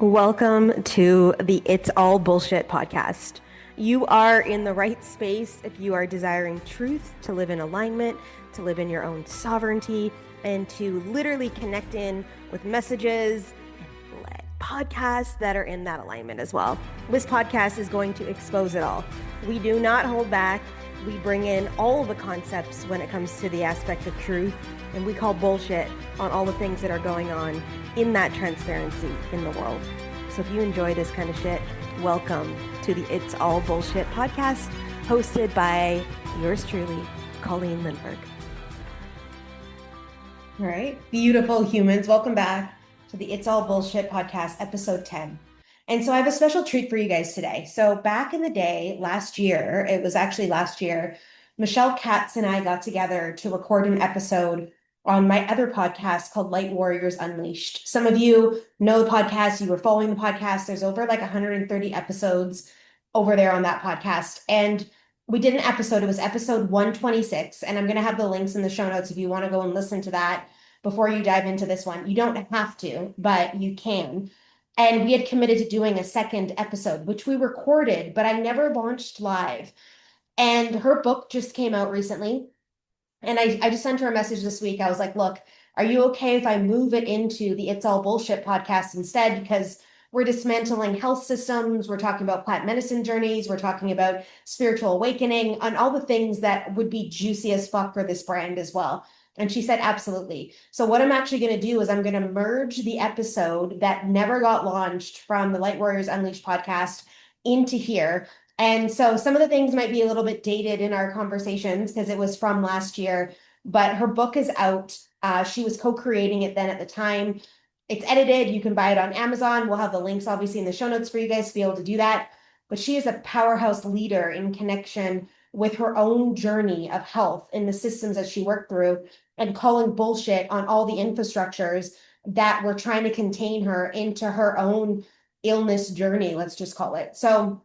Welcome to the It's All Bullshit podcast. You are in the right space if you are desiring truth, to live in alignment, to live in your own sovereignty, and to literally connect in with messages and podcasts that are in that alignment as well. This podcast is going to expose it all. We do not hold back. We bring in all the concepts when it comes to the aspect of truth, and we call bullshit on all the things that are going on in that transparency in the world. So if you enjoy this kind of shit, welcome to the It's All Bullshit podcast, hosted by yours truly, Colleen Lindbergh. All right, beautiful humans, welcome back to the It's All Bullshit podcast, episode 10. And so I have a special treat for you guys today. So back in the day, last year, Michelle Katz and I got together to record an episode on my other podcast called Light Warriors Unleashed. Some of you know the podcast, you were following the podcast. There's over like 130 episodes over there on that podcast. And we did an episode, it was episode 126. And I'm going to have the links in the show notes if you want to go and listen to that before you dive into this one. You don't have to, but you can. And we had committed to doing a second episode, which we recorded, but I never launched live. And her book just came out recently. And I just sent her a message this week. I was like, look, are you okay if I move it into the It's All Bullshit podcast instead? Because we're dismantling health systems. We're talking about plant medicine journeys. We're talking about spiritual awakening and all the things that would be juicy as fuck for this brand as well. And she said, absolutely. So what I'm actually going to do is I'm going to merge the episode that never got launched from the Light Warriors Unleashed podcast into here. And so some of the things might be a little bit dated in our conversations because it was from last year, but her book is out. She was co-creating it then at the time. It's edited. You can buy it on Amazon. We'll have the links obviously in the show notes for you guys to be able to do that. But she is a powerhouse leader in connection with her own journey of health in the systems that she worked through and calling bullshit on all the infrastructures that were trying to contain her into her own illness journey, let's just call it. So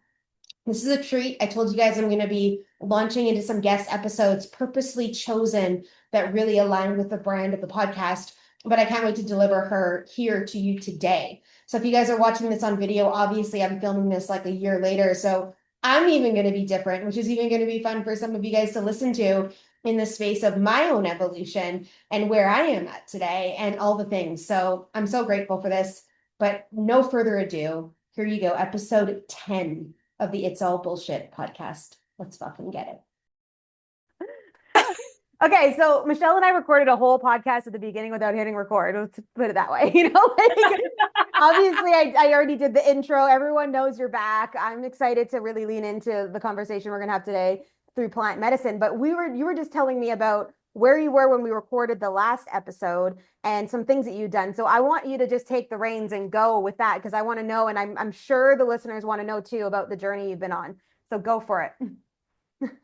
this is a treat. I told you guys I'm going to be launching into some guest episodes purposely chosen that really align with the brand of the podcast, but I can't wait to deliver her here to you today. So if you guys are watching this on video, obviously I'm filming this like a year later, so I'm even going to be different, which is even going to be fun for some of you guys to listen to in the space of my own evolution and where I am at today and all the things. So I'm so grateful for this, but no further ado, here you go, episode 10 of the It's All Bullshit podcast. Let's fucking get it. Okay, so Michelle and I recorded a whole podcast at the beginning without hitting record. Let's put it that way, obviously I already did the intro. Everyone knows you're back. I'm excited to really lean into the conversation we're gonna have today through plant medicine. But you were just telling me about where you were when we recorded the last episode and some things that you'd done. So I want you to just take the reins and go with that because I want to know, and I'm sure the listeners want to know too about the journey you've been on. So go for it.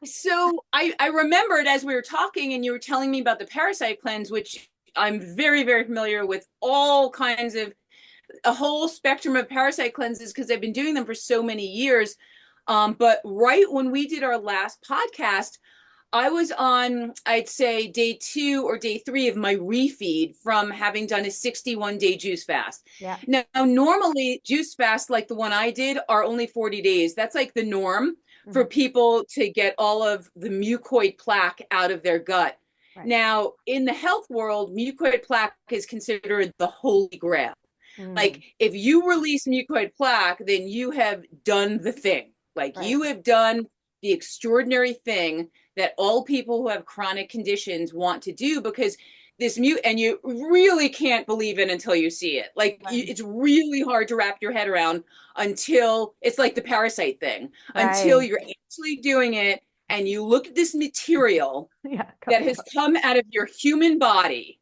So I remembered as we were talking and you were telling me about the parasite cleanse, which I'm very, very familiar with all kinds of a whole spectrum of parasite cleanses because I've been doing them for so many years. But right when we did our last podcast, I was on, I'd say, day 2 or day 3 of my refeed from having done a 61-day juice fast. Yeah. Now, normally juice fasts like the one I did are only 40 days. That's like the norm for people to get all of the mucoid plaque out of their gut. Right. Now, in the health world, mucoid plaque is considered the holy grail. Like, if you release mucoid plaque, then you have done the thing. Like, right. You have done the extraordinary thing that all people who have chronic conditions want to do because this and you really can't believe it until you see it. Like, right. It's really hard to wrap your head around until it's like the parasite thing, right. Until you're actually doing it and you look at this material that has come out of your human body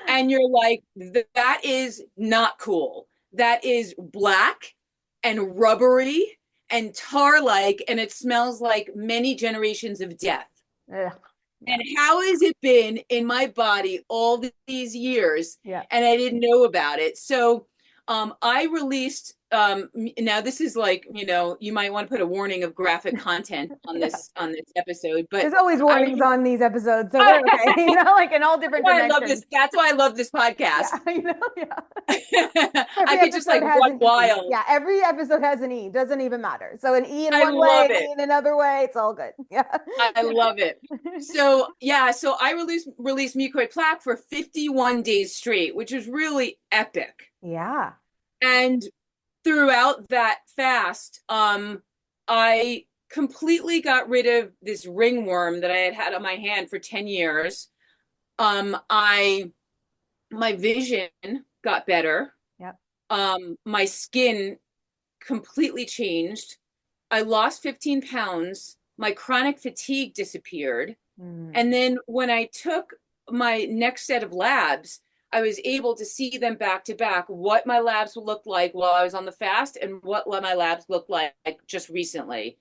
and you're like, that is not cool. That is black and rubbery and tar-like, and it smells like many generations of death. Ugh. And how has it been in my body all these years? Yeah. And I didn't know about it. So I released now this is like, you might want to put a warning of graphic content on Yeah. this episode, but There's always I warnings on these episodes, so they're okay. Like in all different why I love dimensions. this. That's why I love this podcast. Yeah, yeah. I Every could just like episode has run an E. wild. Yeah, every episode has an E. Doesn't even matter. So an E in I one way, love an it. E in another way, it's all good. Yeah. I love it. So yeah, so I released mucoid plaque for 51 days straight, which was really epic. Yeah. And throughout that fast, I completely got rid of this ringworm that I had had on my hand for 10 years. My vision got better. Yep. My skin completely changed. I lost 15 pounds. My chronic fatigue disappeared. And then when I took my next set of labs, I was able to see them back to back, what my labs looked like while I was on the fast and what my labs looked like just recently.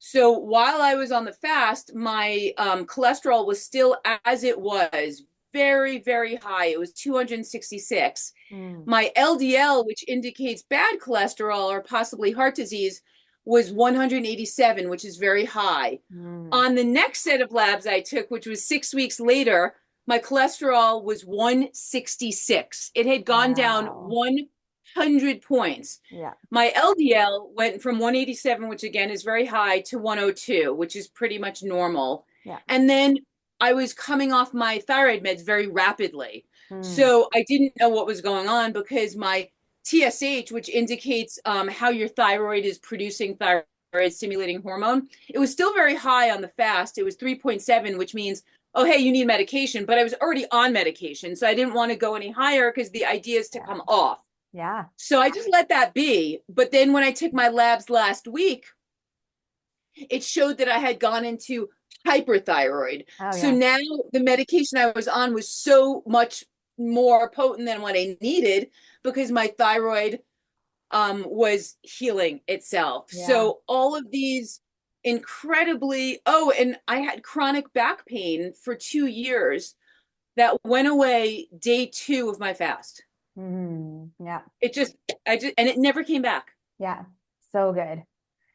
So while I was on the fast, my cholesterol was still as it was, very, very high. It was 266. My LDL, which indicates bad cholesterol or possibly heart disease, was 187, which is very high. On the next set of labs I took, which was 6 weeks later, my cholesterol was 166. It had gone down 100 points. Yeah. My LDL went from 187, which again is very high, to 102, which is pretty much normal. Yeah. And then I was coming off my thyroid meds very rapidly. So I didn't know what was going on because my TSH, which indicates how your thyroid is producing thyroid stimulating hormone, it was still very high on the fast. It was 3.7, which means, oh, hey, you need medication. But I was already on medication. So I didn't want to go any higher because the idea is to come off. Yeah. So I just let that be. But then when I took my labs last week, it showed that I had gone into hyperthyroid. So now the medication I was on was so much more potent than what I needed because my thyroid was healing itself. So all of these incredibly, and I had chronic back pain for 2 years that went away day 2 of my fast. Yeah. And it never came back. Yeah. So good.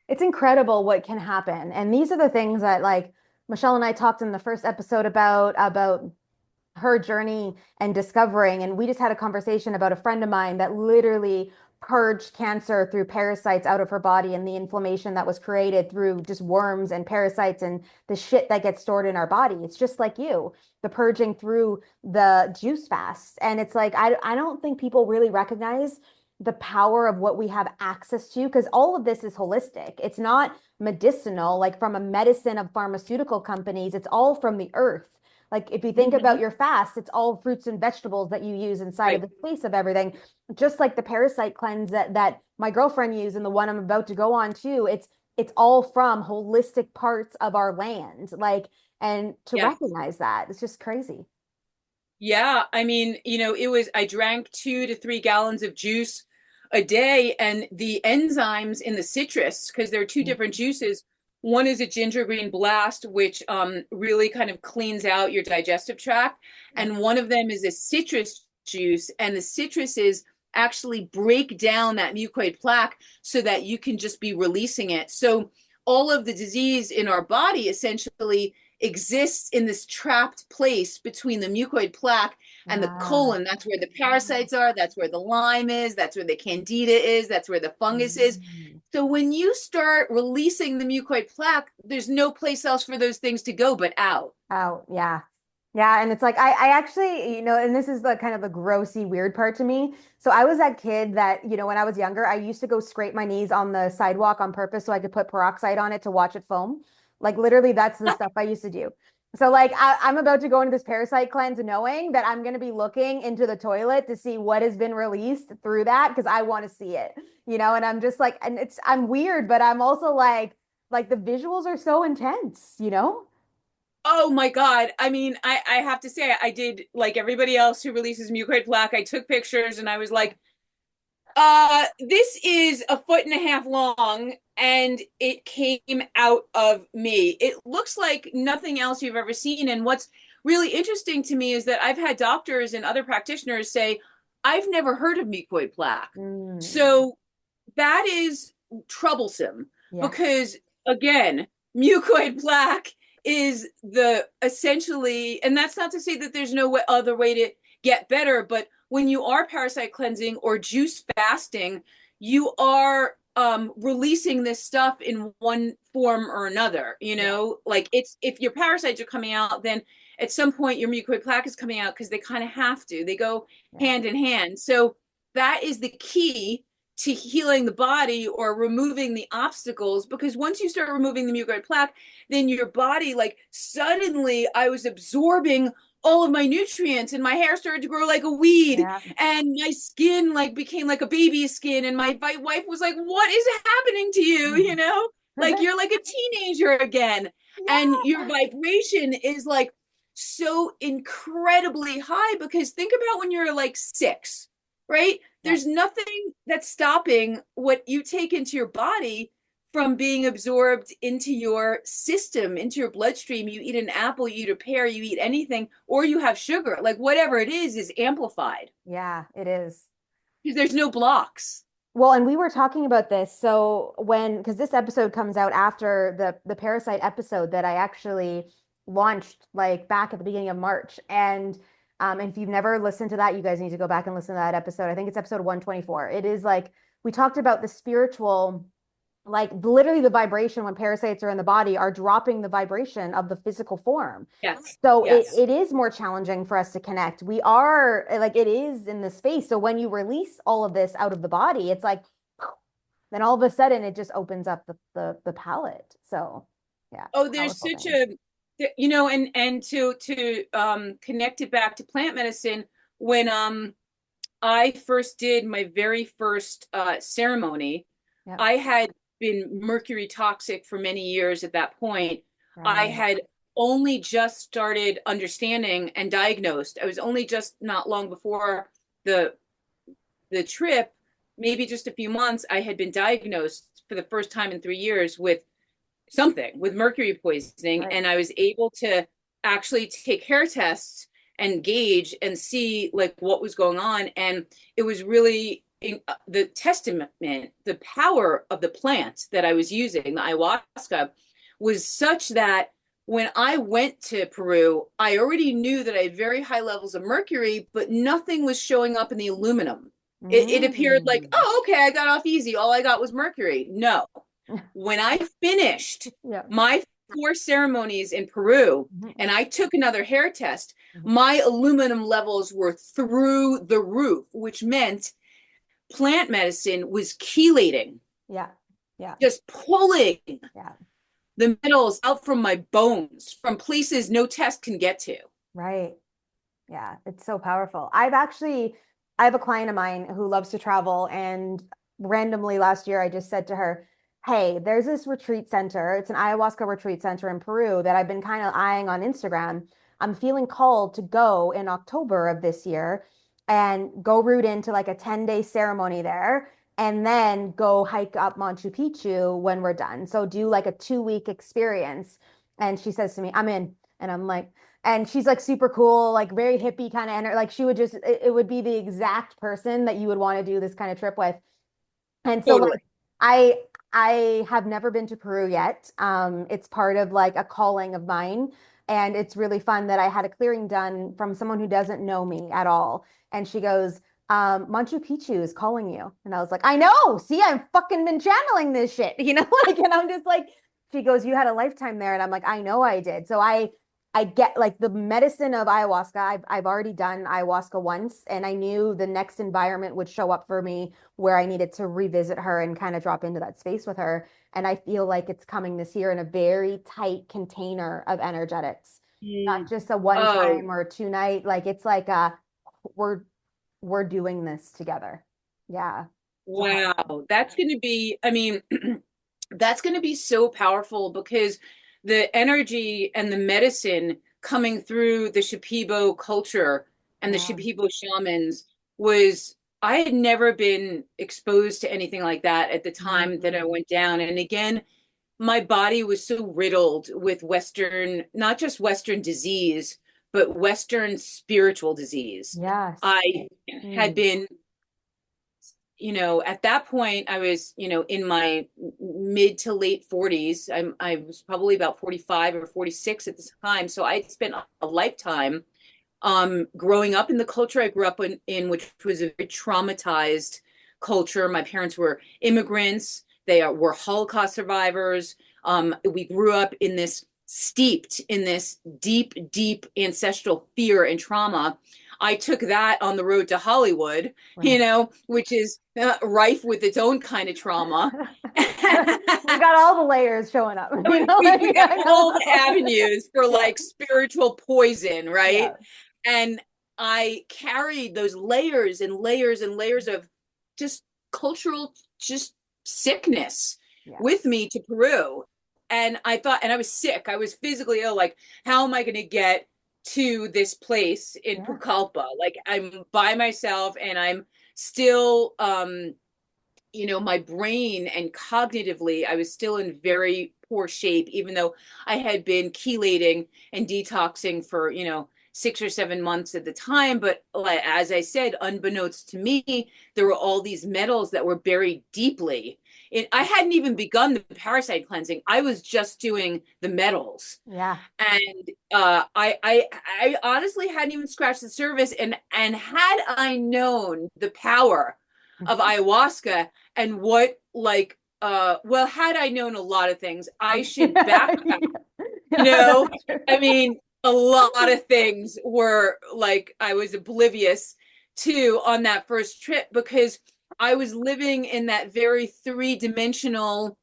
It's incredible what can happen. And these are the things that like Michelle and I talked in the first episode about her journey and discovering. And we just had a conversation about a friend of mine that literally purged cancer through parasites out of her body and the inflammation that was created through just worms and parasites and the shit that gets stored in our body. It's just like you, the purging through the juice fast. And it's like, I don't think people really recognize the power of what we have access to, because all of this is holistic. It's not medicinal, like from a medicine of pharmaceutical companies. It's all from the earth. Like if you think about your fast, it's all fruits and vegetables that you use inside of the space of everything. Just like the parasite cleanse that my girlfriend used and the one I'm about to go on too. It's all from holistic parts of our land. Like, and to recognize that, it's just crazy. Yeah, I mean, I drank 2 to 3 gallons of juice a day, and the enzymes in the citrus, because there are 2 different juices. One is a ginger green blast, which really kind of cleans out your digestive tract. And one of them is a citrus juice, and the citruses actually break down that mucoid plaque so that you can just be releasing it. So all of the disease in our body essentially exists in this trapped place between the mucoid plaque and the colon. That's where the parasites are. That's where the Lyme is. That's where the candida is. That's where the fungus is. So when you start releasing the mucoid plaque, there's no place else for those things to go but out. Out, yeah. Yeah, and it's like I actually, and this is the kind of the grossy weird part to me. So I was that kid that, when I was younger, I used to go scrape my knees on the sidewalk on purpose so I could put peroxide on it to watch it foam. Like literally that's the stuff I used to do. So like I'm about to go into this parasite cleanse knowing that I'm going to be looking into the toilet to see what has been released through that because I want to see it, and I'm just like, and I'm weird, but I'm also like the visuals are so intense, Oh my God. I mean, I have to say, I did like everybody else who releases mucoid plaque. I took pictures and I was like, this is 1.5 feet long and it came out of me. It looks like nothing else you've ever seen. And what's really interesting to me is that I've had doctors and other practitioners say, I've never heard of mucoid plaque. So that is troublesome because, again, mucoid plaque is the essentially, and that's not to say that there's no other way to get better, but when you are parasite cleansing or juice fasting, you are releasing this stuff in one form or another, you know, like it's, if your parasites are coming out, then at some point your mucoid plaque is coming out because they kind of have to, they go hand in hand. So that is the key to healing the body or removing the obstacles, because once you start removing the mucoid plaque, then your body, like suddenly I was absorbing all of my nutrients and my hair started to grow like a weed and my skin like became like a baby's skin, and my wife was like, what is happening to you, you know, like you're like a teenager again, and your vibration is like so incredibly high, because think about when you're like 6, right? There's nothing that's stopping what you take into your body from being absorbed into your system, into your bloodstream. You eat an apple, you eat a pear, you eat anything, or you have sugar, like whatever it is amplified. Yeah, it is. Because there's no blocks. Well, and we were talking about this. So because this episode comes out after the parasite episode that I actually launched like back at the beginning of March. And if you've never listened to that, you guys need to go back and listen to that episode. I think it's episode 124. It is like, we talked about the spiritual, like literally the vibration when parasites are in the body are dropping the vibration of the physical form. Yes. So it is more challenging for us to connect. We are like, it is in the space. So when you release all of this out of the body, it's like, then all of a sudden it just opens up the palette. So yeah. Oh, there's such a, you know, and to connect it back to plant medicine, when I first did my very first ceremony, I had been mercury toxic for many years at that point. I had only just started understanding and diagnosed. I was only just not long before the trip, maybe just a few months, I had been diagnosed for the first time in 3 years with something, with mercury poisoning. And I was able to actually take hair tests and gauge and see like what was going on. And it was really the testament, the power of the plant that I was using, the ayahuasca, was such that when I went to Peru, I already knew that I had very high levels of mercury, but nothing was showing up in the aluminum. It appeared like, oh, okay, I got off easy. All I got was mercury. No. When I finished my 4 ceremonies in Peru and I took another hair test, my aluminum levels were through the roof, which meant plant medicine was chelating. Just pulling the metals out from my bones, from places no test can get to. Right. Yeah, it's so powerful. I have a client of mine who loves to travel, and randomly last year I just said to her, hey, there's this retreat center. It's an ayahuasca retreat center in Peru that I've been kind of eyeing on Instagram. I'm feeling called to go in October of this year and go root into like a 10-day ceremony there, and then go hike up Machu Picchu when we're done. So do like a 2-week experience. And she says to me, I'm in. And I'm like, and she's like super cool, like very hippie kind of energy. Like she would just, it would be the exact person that you would want to do this kind of trip with. And so like, I have never been to Peru yet. It's part of like a calling of mine. And it's really fun that I had a clearing done from someone who doesn't know me at all. And she goes, Machu Picchu is calling you. And I was like, I know, see, I've fucking been channeling this shit, you know, like, and I'm just like, she goes, you had a lifetime there. And I'm like, I know I did. So I get like the medicine of ayahuasca. I've already done ayahuasca once, and I knew the next environment would show up for me where I needed to revisit her and kind of drop into that space with her. And I feel like it's coming this year in a very tight container of energetics, not just a one time or a 2-night. Like it's like we're doing this together. Yeah. Wow. That's going to be, I mean, that's going to be so powerful, because the energy and the medicine coming through the Shipibo culture and the Shipibo shamans was, I had never been exposed to anything like that at the time that I went down. And again, my body was so riddled with Western, not just Western disease, but Western spiritual disease. Yes. I had been at that point I was, in my mid to late 40s. I was probably about 45 or 46 at the time. So I spent a lifetime growing up in the culture I grew up in, which was a very traumatized culture. My parents were immigrants. They were Holocaust survivors. We grew up steeped in this deep, deep ancestral fear and trauma. I took that on the road to Hollywood, Right. which is rife with its own kind of trauma. We got all the layers showing up. We got all the avenues for like spiritual poison, right? Yeah. And I carried those layers and layers and layers of just cultural, just sickness with me to Peru. And I thought, and I was sick. I was physically ill. Like, how am I going to get to this place in Pucallpa? Like, I'm by myself and I'm still, my brain and cognitively, I was still in very poor shape, even though I had been chelating and detoxing for, 6 or 7 months at the time. But as I said, unbeknownst to me, there were all these metals that were buried deeply. I hadn't even begun the parasite cleansing. I was just doing the metals. Yeah. And I honestly hadn't even scratched the surface. And had I known the power of ayahuasca and what had I known a lot of things, I should backtrack. I mean, a lot of things were like I was oblivious to on that first trip because I was living in that very three-dimensional,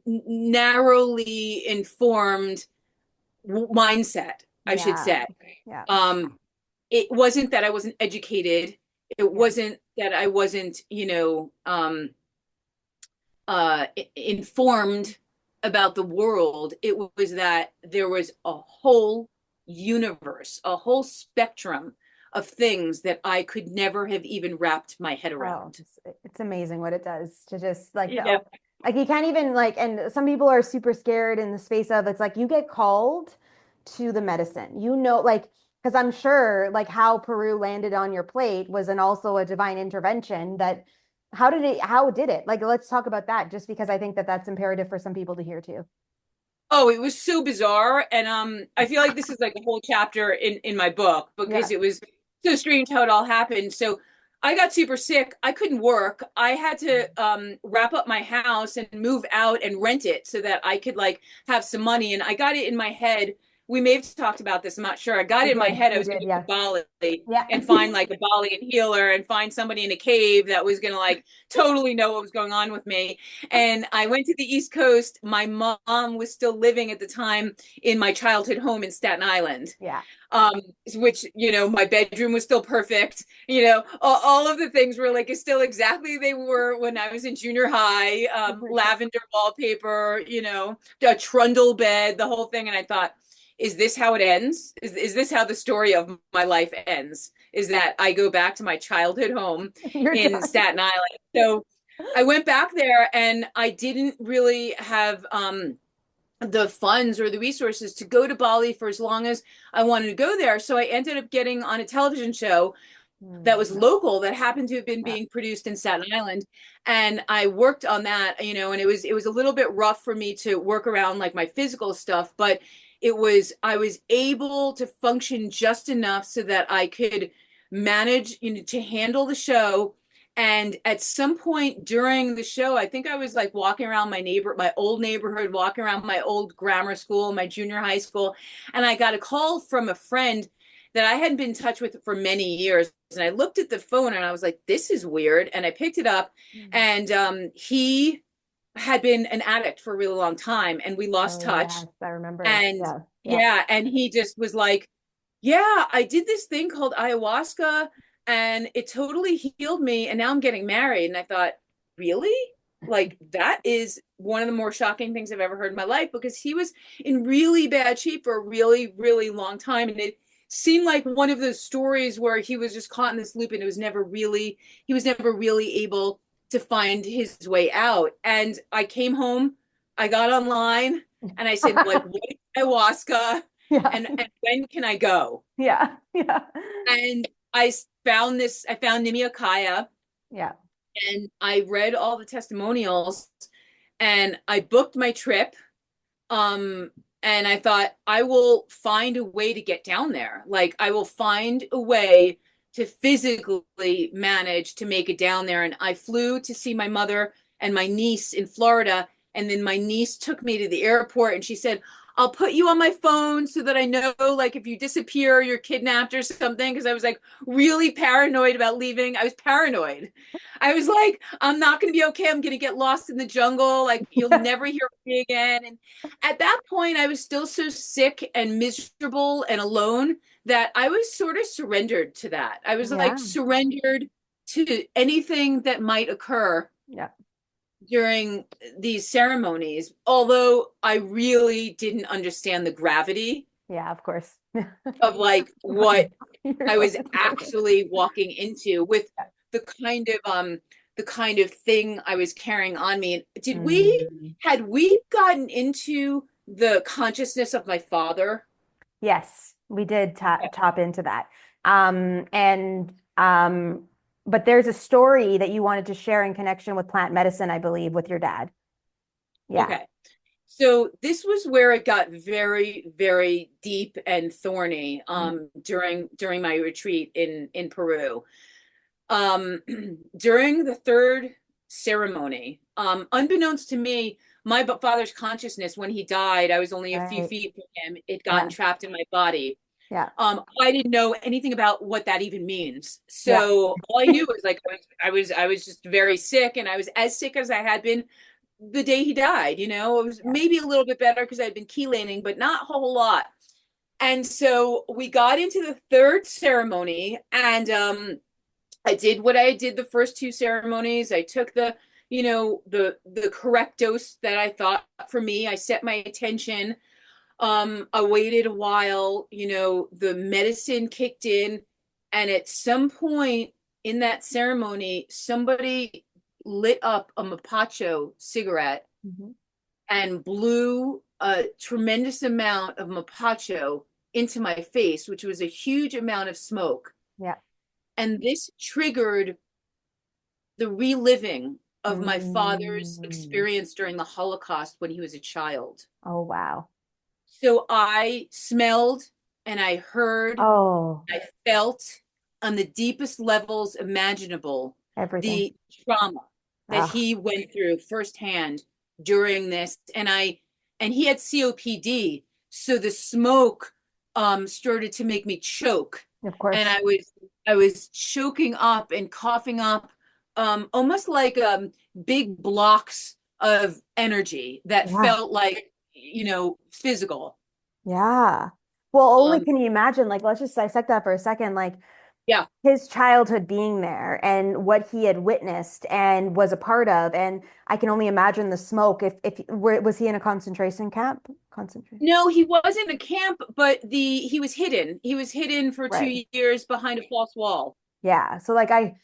narrowly informed mindset, I should say. Yeah. It wasn't that I wasn't educated. It wasn't that I wasn't, informed about the world. It was that there was a whole universe, a whole spectrum of things that I could never have even wrapped my head around. It's amazing what it does to just like like you can't even like, and some people are super scared in the space of it's like you get called to the medicine, like because I'm sure like how Peru landed on your plate was also a divine intervention that how did it like let's talk about that just because I think that that's imperative for some people to hear too. Oh, it was so bizarre. And I feel like this is like a whole chapter in my book because it was so strange how it all happened. So I got super sick. I couldn't work. I had to wrap up my house and move out and rent it so that I could like have some money. And I got it in my head. We may have talked about this. I'm not sure. I got it in my head. I was going to go to Bali and find like a Balian healer and find somebody in a cave that was going to like totally know what was going on with me. And I went to the East Coast. My mom was still living at the time in my childhood home in Staten Island. Yeah. Which, my bedroom was still perfect. All of the things were like still exactly they were when I was in junior high. Lavender wallpaper, a trundle bed, the whole thing. And I thought, is this how it ends? Is this how the story of my life ends? Is that I go back to my childhood home in Staten Island? So I went back there and I didn't really have the funds or the resources to go to Bali for as long as I wanted to go there. So I ended up getting on a television show that was local that happened to have been being produced in Staten Island. And I worked on that, and it was a little bit rough for me to work around like my physical stuff, but I was able to function just enough so that I could manage, to handle the show. And at some point during the show, I think I was like walking around my old neighborhood, walking around my old grammar school, my junior high school. And I got a call from a friend that I hadn't been in touch with for many years. And I looked at the phone and I was like, this is weird. And I picked it up and he had been an addict for a really long time and we lost touch. Yes, I remember. And and he just was like, yeah, I did this thing called ayahuasca and it totally healed me. And now I'm getting married. And I thought, really? Like, that is one of the more shocking things I've ever heard in my life because he was in really bad shape for a really, really long time. And it seemed like one of those stories where he was just caught in this loop and he was never really able to find his way out. And I came home, I got online and I said, like, what is ayahuasca? And when can I go? Yeah. And I found Nimiakaya, Yeah. and I read all the testimonials, and I booked my trip. Um, and I thought, I will find a way to get down there. Like, I will find a way to physically manage to make it down there. And I flew to see my mother and my niece in Florida. And then my niece took me to the airport, and she said, I'll put you on my phone so that I know, like, if you disappear, you're kidnapped or something. Because I was like really paranoid about leaving. I was paranoid. I was like, I'm not going to be okay. I'm going to get lost in the jungle. Like, you'll never hear from me again. And at that point, I was still so sick and miserable and alone that I was sort of surrendered to that. I was like Yeah. surrendered to anything that might occur Yeah. during these ceremonies, although I really didn't understand the gravity Yeah, of course. of like what You're I was going through. actually walking into with Yeah. the kind of thing I was carrying on me. Mm. Had we gotten into the consciousness of my father? Yes, we did top into that. And but there's a story that you wanted to share in connection with plant medicine, I believe, with your dad. Yeah. Okay. So this was where it got very, very deep and thorny during my retreat in Peru. Um, during the third ceremony, unbeknownst to me, my father's consciousness, when he died, I was only a few Right. feet from him. It gotten Yeah. trapped in my body. Yeah. I didn't know anything about what that even means. Yeah. So all I knew was like I was just very sick, and I was as sick as I had been the day he died. It was Yeah. maybe a little bit better because I'd been chelating, but not a whole lot. And so we got into the third ceremony, and I did what I did the first two ceremonies. I took the correct dose that I thought for me. I set my attention. I waited a while, the medicine kicked in, and at some point in that ceremony, somebody lit up a mapacho cigarette Mm-hmm. and blew a tremendous amount of mapacho into my face, which was a huge amount of smoke. Yeah. And this triggered the reliving of my father's Mm. experience during the Holocaust when he was a child. Oh, wow. So I smelled and I heard, Oh, I felt on the deepest levels imaginable everything. the trauma that Ah, he went through firsthand during this. And he had COPD, so the smoke started to make me choke. of And course. I was choking up and coughing up almost like big blocks of energy that Yeah. felt like physical. Yeah. Well, only Um, can you imagine, like, let's just dissect that for a second. Like, yeah. his childhood being there and what he had witnessed and was a part of. And I can only imagine the smoke. If was he in a concentration camp? Concentration. No, he wasn't a camp, but he was hidden. He was hidden for Right. 2 years behind a false wall. Yeah. So like I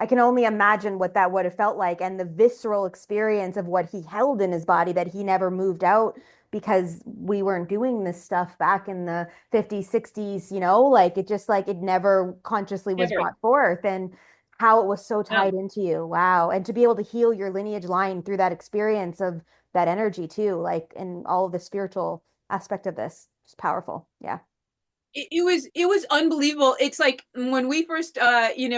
can only imagine what that would have felt like and the visceral experience of what he held in his body that he never moved out because we weren't doing this stuff back in the 50s, 60s, like it just like it never consciously was Never. brought forth and how it was so No. tied into you. Wow. And to be able to heal your lineage line through that experience of that energy too, like and all of the spiritual aspect of this. It's powerful. Yeah. It was unbelievable. It's like when we first they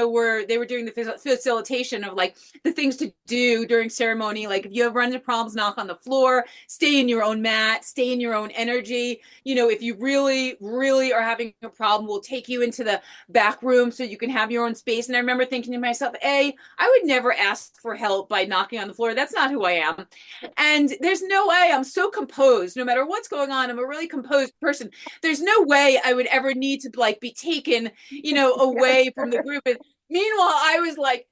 were doing the facilitation of like the things to do during ceremony. Like if you have run into problems, knock on the floor, stay in your own mat, stay in your own energy. If you really really are having a problem, we'll take you into the back room so you can have your own space. And I remember thinking to myself, I would never ask for help by knocking on the floor. That's not who I am. And there's no way. I'm so composed no matter what's going on. I'm a really composed person. There's no way I would ever need to like be taken, away from the group. And meanwhile, I was like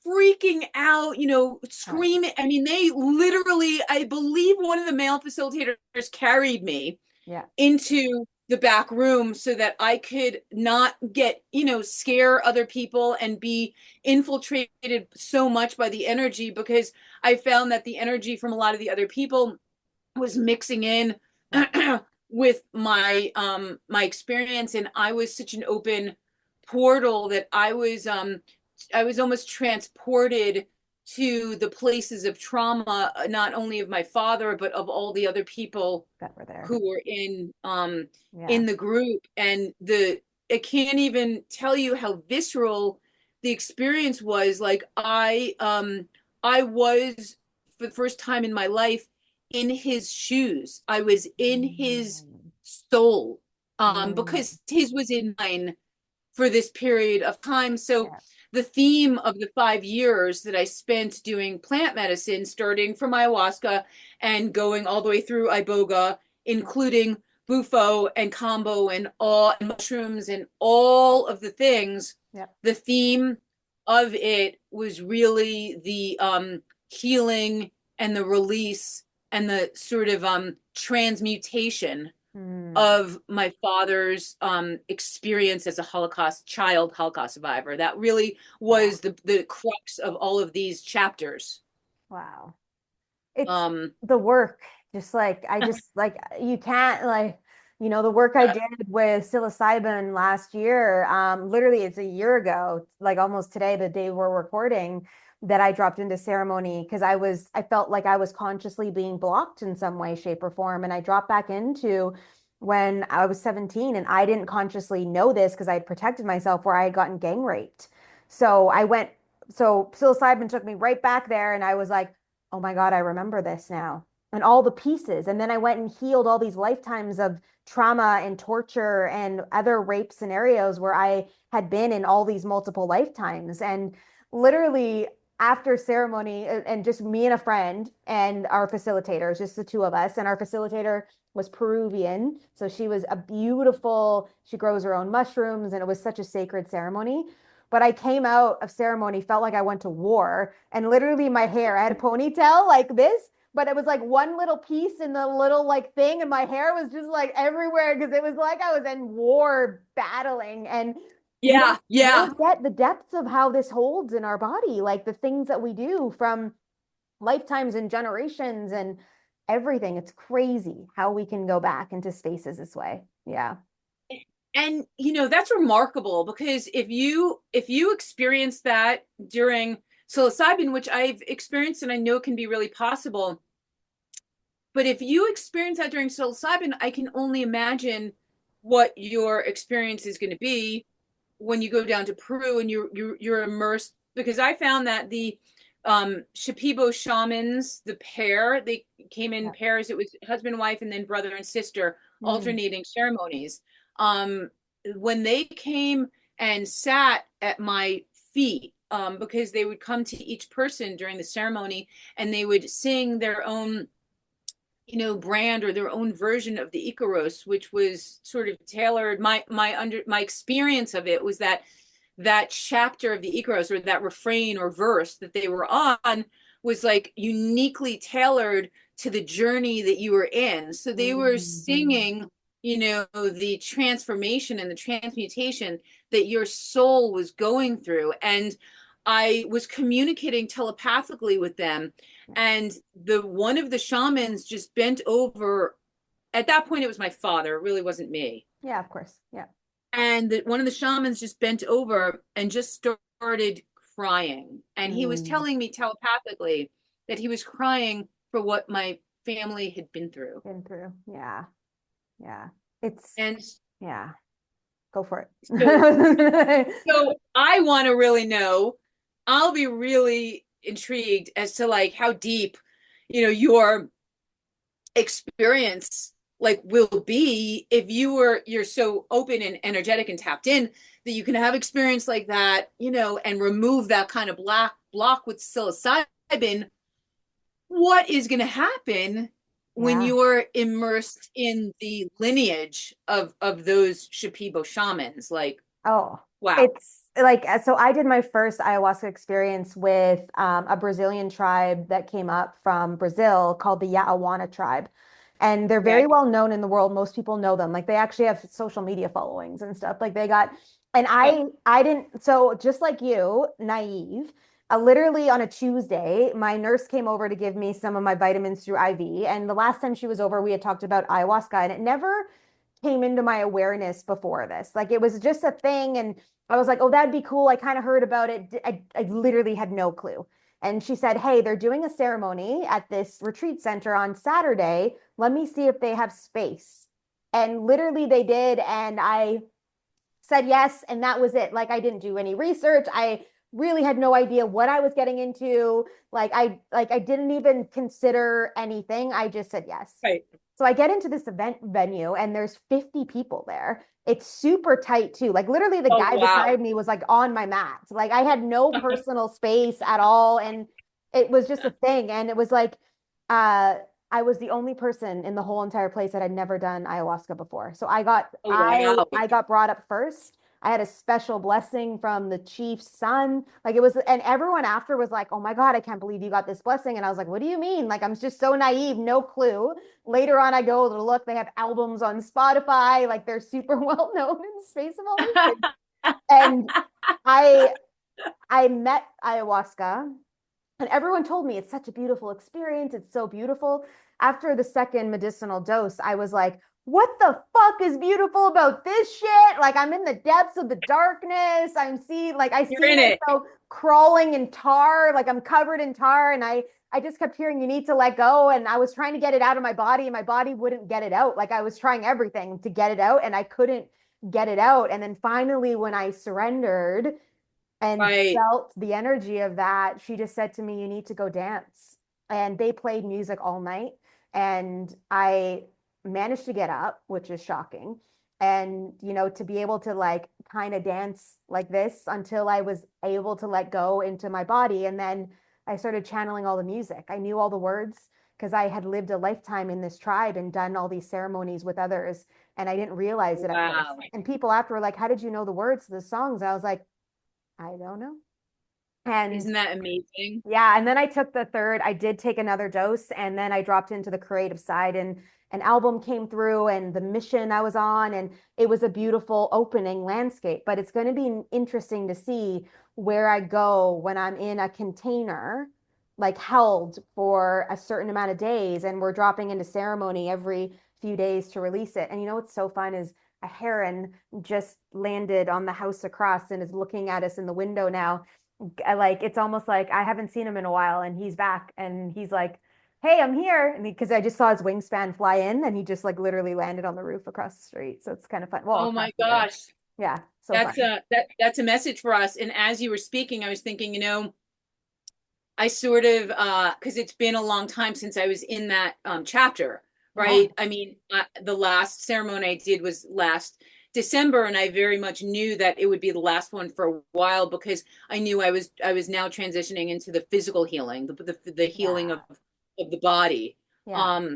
freaking out, Right. screaming. I mean, they literally, I believe one of the male facilitators carried me Yeah. into the back room so that I could not get, scare other people and be infiltrated so much by the energy because I found that the energy from a lot of the other people was mixing in Yeah. with my experience, and I was such an open portal that I was almost transported to the places of trauma, not only of my father, but of all the other people that were there who were in the group. And I can't even tell you how visceral the experience was. Like I was, for the first time in my life, in his shoes. I was in his soul, because his was in mine for this period of time. So yeah. the theme of the 5 years that I spent doing plant medicine, starting from ayahuasca and going all the way through iboga, including bufo and combo and all and mushrooms and all of the things, Yep. the theme of it was really the healing and the release and the sort of transmutation of my father's experience as a Holocaust survivor. That really was the crux of all of these chapters. Wow. It's Um, the work, just like I just like you can't like the work I did with psilocybin last year, literally it's a year ago, like almost today, the day we're recording, that I dropped into ceremony because I felt like I was consciously being blocked in some way, shape, or form. And I dropped back into when I was 17, and I didn't consciously know this because I had protected myself, where I had gotten gang raped. So psilocybin took me right back there, and I was like, oh my God, I remember this now. And all the pieces. And then I went and healed all these lifetimes of trauma and torture and other rape scenarios where I had been in all these multiple lifetimes. And literally after ceremony, and just me and a friend and our facilitators, just the two of us, and our facilitator was Peruvian. So she was she grows her own mushrooms, and it was such a sacred ceremony. But I came out of ceremony, felt like I went to war, and literally my hair, I had a ponytail like this, but it was like one little piece in the little like thing, and my hair was just like everywhere because it was like I was in war battling. And yeah, yeah. you'll get the depths of how this holds in our body, like the things that we do from lifetimes and generations and everything. It's crazy how we can go back into spaces this way. Yeah. And that's remarkable, because if you experience that during psilocybin, which I've experienced and I know can be really possible, but if you experience that during psilocybin, I can only imagine what your experience is going to be when you go down to Peru and you're immersed. Because I found that the Shipibo shamans, the pair, they came in pairs. It was husband and wife, and then brother and sister, alternating ceremonies. When they came and sat at my feet, because they would come to each person during the ceremony and they would sing their own brand or their own version of the Icaros, which was sort of tailored. My experience of it was that chapter of the Icaros, or that refrain or verse that they were on, was like uniquely tailored to the journey that you were in. So they were singing, the transformation and the transmutation that your soul was going through. And I was communicating telepathically with them. And one of the shamans just bent over. At that point, it was my father. It really wasn't me. Yeah, of course. Yeah. And one of the shamans just bent over and just started crying. And he was telling me telepathically that he was crying for what my family had been through. Yeah. Yeah. Yeah. Go for it. So I want to really know. I'll be really intrigued as to like how deep, your experience will be if you're so open and energetic and tapped in that you can have experience like that, and remove that kind of block with psilocybin. What is going to happen when you're immersed in the lineage of those Shipibo shamans? Like, oh, wow. It's like, so I did my first ayahuasca experience with a Brazilian tribe that came up from Brazil called the Yawana tribe. And they're very well known in the world. Most people know them. Like they actually have social media followings and stuff. Like and I didn't, so just like you, naive, literally on a Tuesday, my nurse came over to give me some of my vitamins through IV. And the last time she was over, we had talked about ayahuasca, and it never came into my awareness before this. Like it was just a thing. And I was like, oh, that'd be cool. I kind of heard about it. I literally had no clue. And she said, hey, they're doing a ceremony at this retreat center on Saturday. Let me see if they have space. And literally they did. And I said yes. And that was it. Like I didn't do any research. I really had no idea what I was getting into. I didn't even consider anything. I just said yes. Right. So I get into this event venue and there's 50 people there. It's super tight too. Like literally the guy beside me was like on my mat. Like I had no personal space at all. And it was just a thing. And it was like, I was the only person in the whole entire place that had never done ayahuasca before. So I got brought up first. I had a special blessing from the chief's son. Like it was, and everyone after was like, oh my God, I can't believe you got this blessing. And I was like, what do you mean? Like, I'm just so naive, no clue. Later on, I go to look, they have albums on Spotify. Like they're super well known in the space of all these things. And I met ayahuasca and everyone told me it's such a beautiful experience. It's so beautiful. After the second medicinal dose, I was like, what the fuck is beautiful about this shit? Like I'm in the depths of the darkness. I see myself crawling in tar, like I'm covered in tar. And I just kept hearing you need to let go. And I was trying to get it out of my body and my body wouldn't get it out. Like I was trying everything to get it out and I couldn't get it out. And then finally, when I surrendered and felt the energy of that, she just said to me, you need to go dance. And they played music all night. And I managed to get up, which is shocking. And, to be able to like kind of dance like this until I was able to let go into my body. And then I started channeling all the music. I knew all the words because I had lived a lifetime in this tribe and done all these ceremonies with others. And I didn't realize it at first. And people after were like, how did you know the words to the songs? I was like, I don't know. And isn't that amazing? Yeah. And then I took I did take another dose and then I dropped into the creative side and an album came through and the mission I was on, and it was a beautiful opening landscape, but it's going to be interesting to see where I go when I'm in a container, like held for a certain amount of days. And we're dropping into ceremony every few days to release it. And what's so fun is a heron just landed on the house across and is looking at us in the window now. Like it's almost like I haven't seen him in a while and he's back and he's like, hey, I'm here. And because I just saw his wingspan fly in and he just like literally landed on the roof across the street. So it's kind of fun. Well, oh my gosh. Yeah. So that's a message for us. And as you were speaking, I was thinking, I sort of, because it's been a long time since I was in that chapter, right? Yeah. I mean, the last ceremony I did was last December, and I very much knew that it would be the last one for a while because I knew I was now transitioning into the physical healing, the healing of the body. Yeah.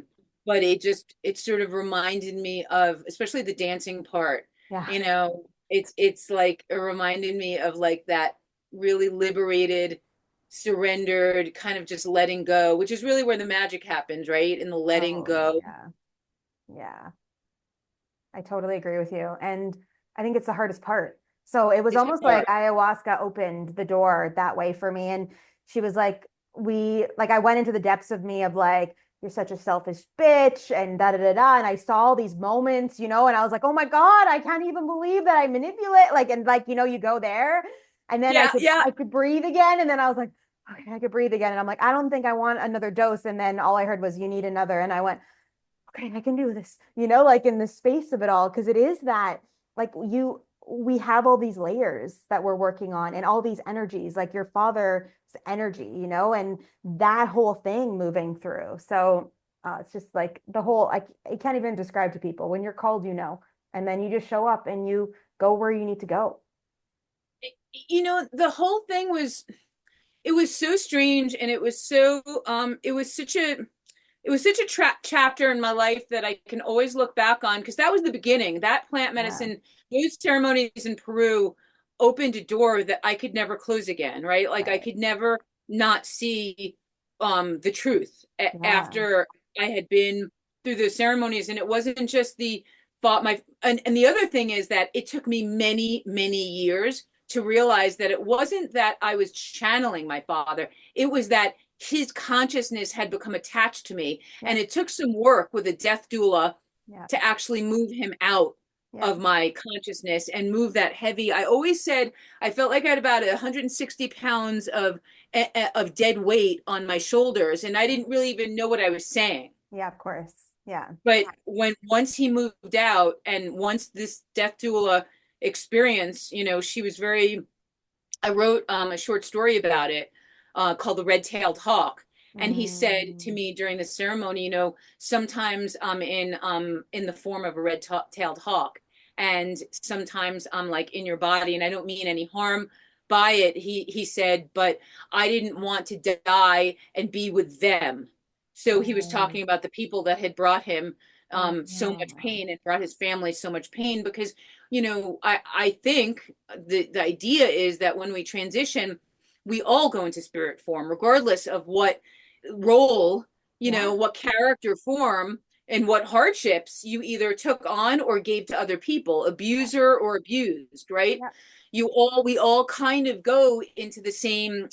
But it sort of reminded me of, especially the dancing part. Yeah. It's like it reminded me of like that really liberated, surrendered kind of just letting go, which is really where the magic happens, right? In the letting go. Yeah. Yeah. I totally agree with you. And I think it's the hardest part. So it was almost like ayahuasca opened the door that way for me. And she was like, I went into the depths of me of like, you're such a selfish bitch and da da da da. And I saw all these moments, and I was like, oh my God, I can't even believe that I manipulate. You go there and then I could breathe again. And then I was like, okay, I could breathe again. And I'm like, I don't think I want another dose. And then all I heard was, you need another. And I went, okay, I can do this, like in the space of it all. Cause it is that we have all these layers that we're working on and all these energies, like your father's energy, and that whole thing moving through. So it's just like the whole, I can't even describe to people when you're called, and then you just show up and you go where you need to go. The whole thing it was so strange. And it was so, it was such a chapter in my life that I can always look back on, because that was the beginning. That plant medicine, those ceremonies in Peru opened a door that I could never close again, right? Like I could never not see the truth after I had been through those ceremonies. And it wasn't just the thought, and the other thing is that it took me many, many years to realize that it wasn't that I was channeling my father. It was that his consciousness had become attached to me. And it took some work with a death doula to actually move him out of my consciousness and move that heavy. I always said I felt like I had about 160 pounds of dead weight on my shoulders, and I didn't really even know what I was saying. Yeah, of course. Yeah. But once he moved out, and once this death doula experience, she was very, I wrote a short story about it called The Red-Tailed Hawk. And he said to me during the ceremony, sometimes I'm in the form of a red-tailed hawk, and sometimes I'm like in your body, and I don't mean any harm by it. He said, but I didn't want to die and be with them. So he was talking about the people that had brought him so much pain and brought his family so much pain, because I think the idea is that when we transition, we all go into spirit form, regardless of what role, what character form and what hardships you either took on or gave to other people, abuser or abused, right? We all kind of go into the same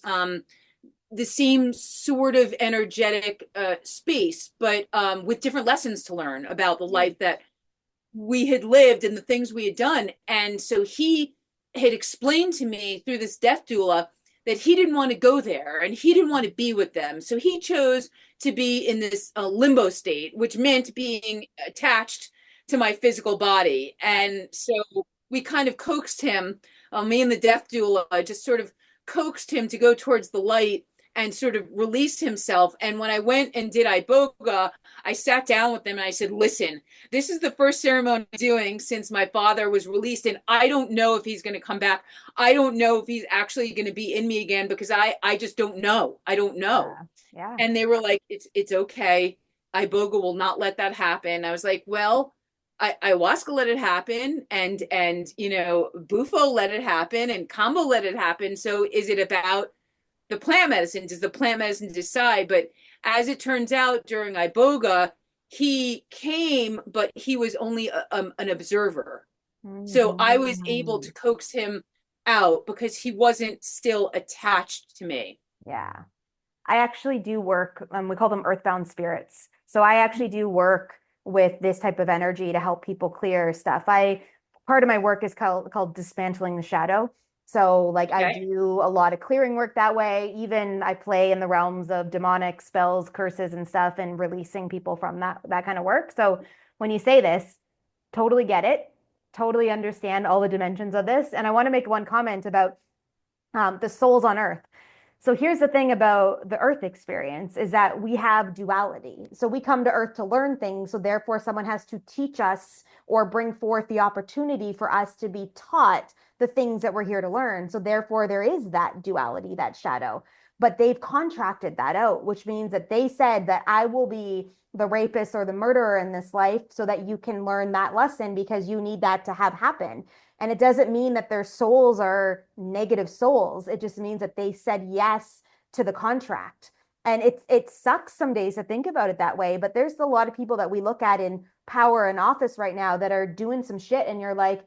sort of energetic space, but with different lessons to learn about the life that we had lived and the things we had done. And so he had explained to me through this death doula that he didn't want to go there and he didn't want to be with them. So he chose to be in this limbo state, which meant being attached to my physical body. And so we kind of coaxed him, me and the death doula just sort of coaxed him to go towards the light and sort of release himself. And when I went and did iboga, I sat down with them and I said, listen, this is the first ceremony I'm doing since my father was released, and I don't know if he's going to come back. I don't know if he's actually going to be in me again, because I just don't know. I don't know. Yeah. And they were like, it's okay. Iboga will not let that happen. I was like, well, ayahuasca let it happen, and Bufo let it happen, and Kambo let it happen. So is it about the plant medicine? Does the plant medicine decide? But as it turns out, during iboga, he came, but he was only an observer. So I was able to coax him out because he wasn't still attached to me. Yeah. I actually do work, we call them earthbound spirits. So I actually do work with this type of energy to help people clear stuff. Part of my work is called dismantling the shadow. So like I do a lot of clearing work that way. Even I play in the realms of demonic spells, curses and stuff, and releasing people from that kind of work. So when you say this, totally get it, totally understand all the dimensions of this. And I want to make one comment about the souls on Earth. So here's the thing about the Earth experience is that we have duality. So we come to Earth to learn things. So therefore someone has to teach us or bring forth the opportunity for us to be taught the things that we're here to learn. So therefore there is that duality, that shadow, but they've contracted that out, which means that they said that I will be the rapist or the murderer in this life so that you can learn that lesson because you need that to have happen. And it doesn't mean that their souls are negative souls. It just means that they said yes to the contract. And it sucks some days to think about it that way, but there's a lot of people that we look at in power and office right now that are doing some shit and you're like,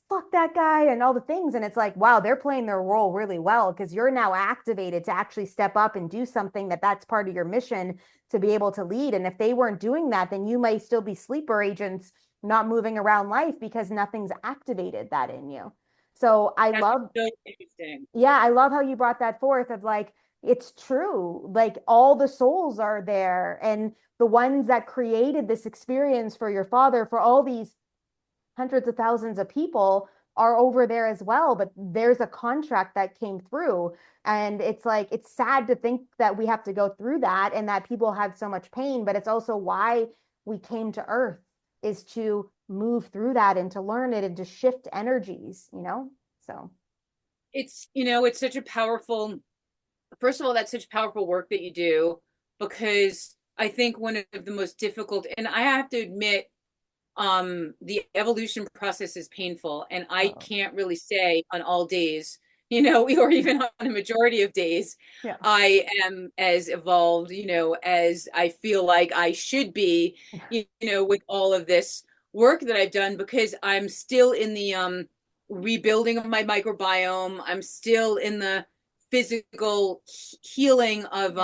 fuck that guy and all the things. And it's like, wow, they're playing their role really well because you're now activated to actually step up and do something that's part of your mission to be able to lead. And if they weren't doing that, then you might still be sleeper agents not moving around life because nothing's activated that in you. So I love how you brought that forth of like, it's true. Like all the souls are there and the ones that created this experience for your father, for all these hundreds of thousands of people are over there as well. But there's a contract that came through. And it's like, it's sad to think that we have to go through that and that people have so much pain, but it's also why we came to Earth, is to move through that and to learn it and to shift energies, so it's such a powerful, first of all, that's such powerful work that you do, because I think one of the most difficult, and I have to admit, the evolution process is painful, and I can't really say on all days, or even on a majority of days, I am as evolved, as I feel like I should be, with all of this work that I've done, because I'm still in the rebuilding of my microbiome. I'm still in the physical healing of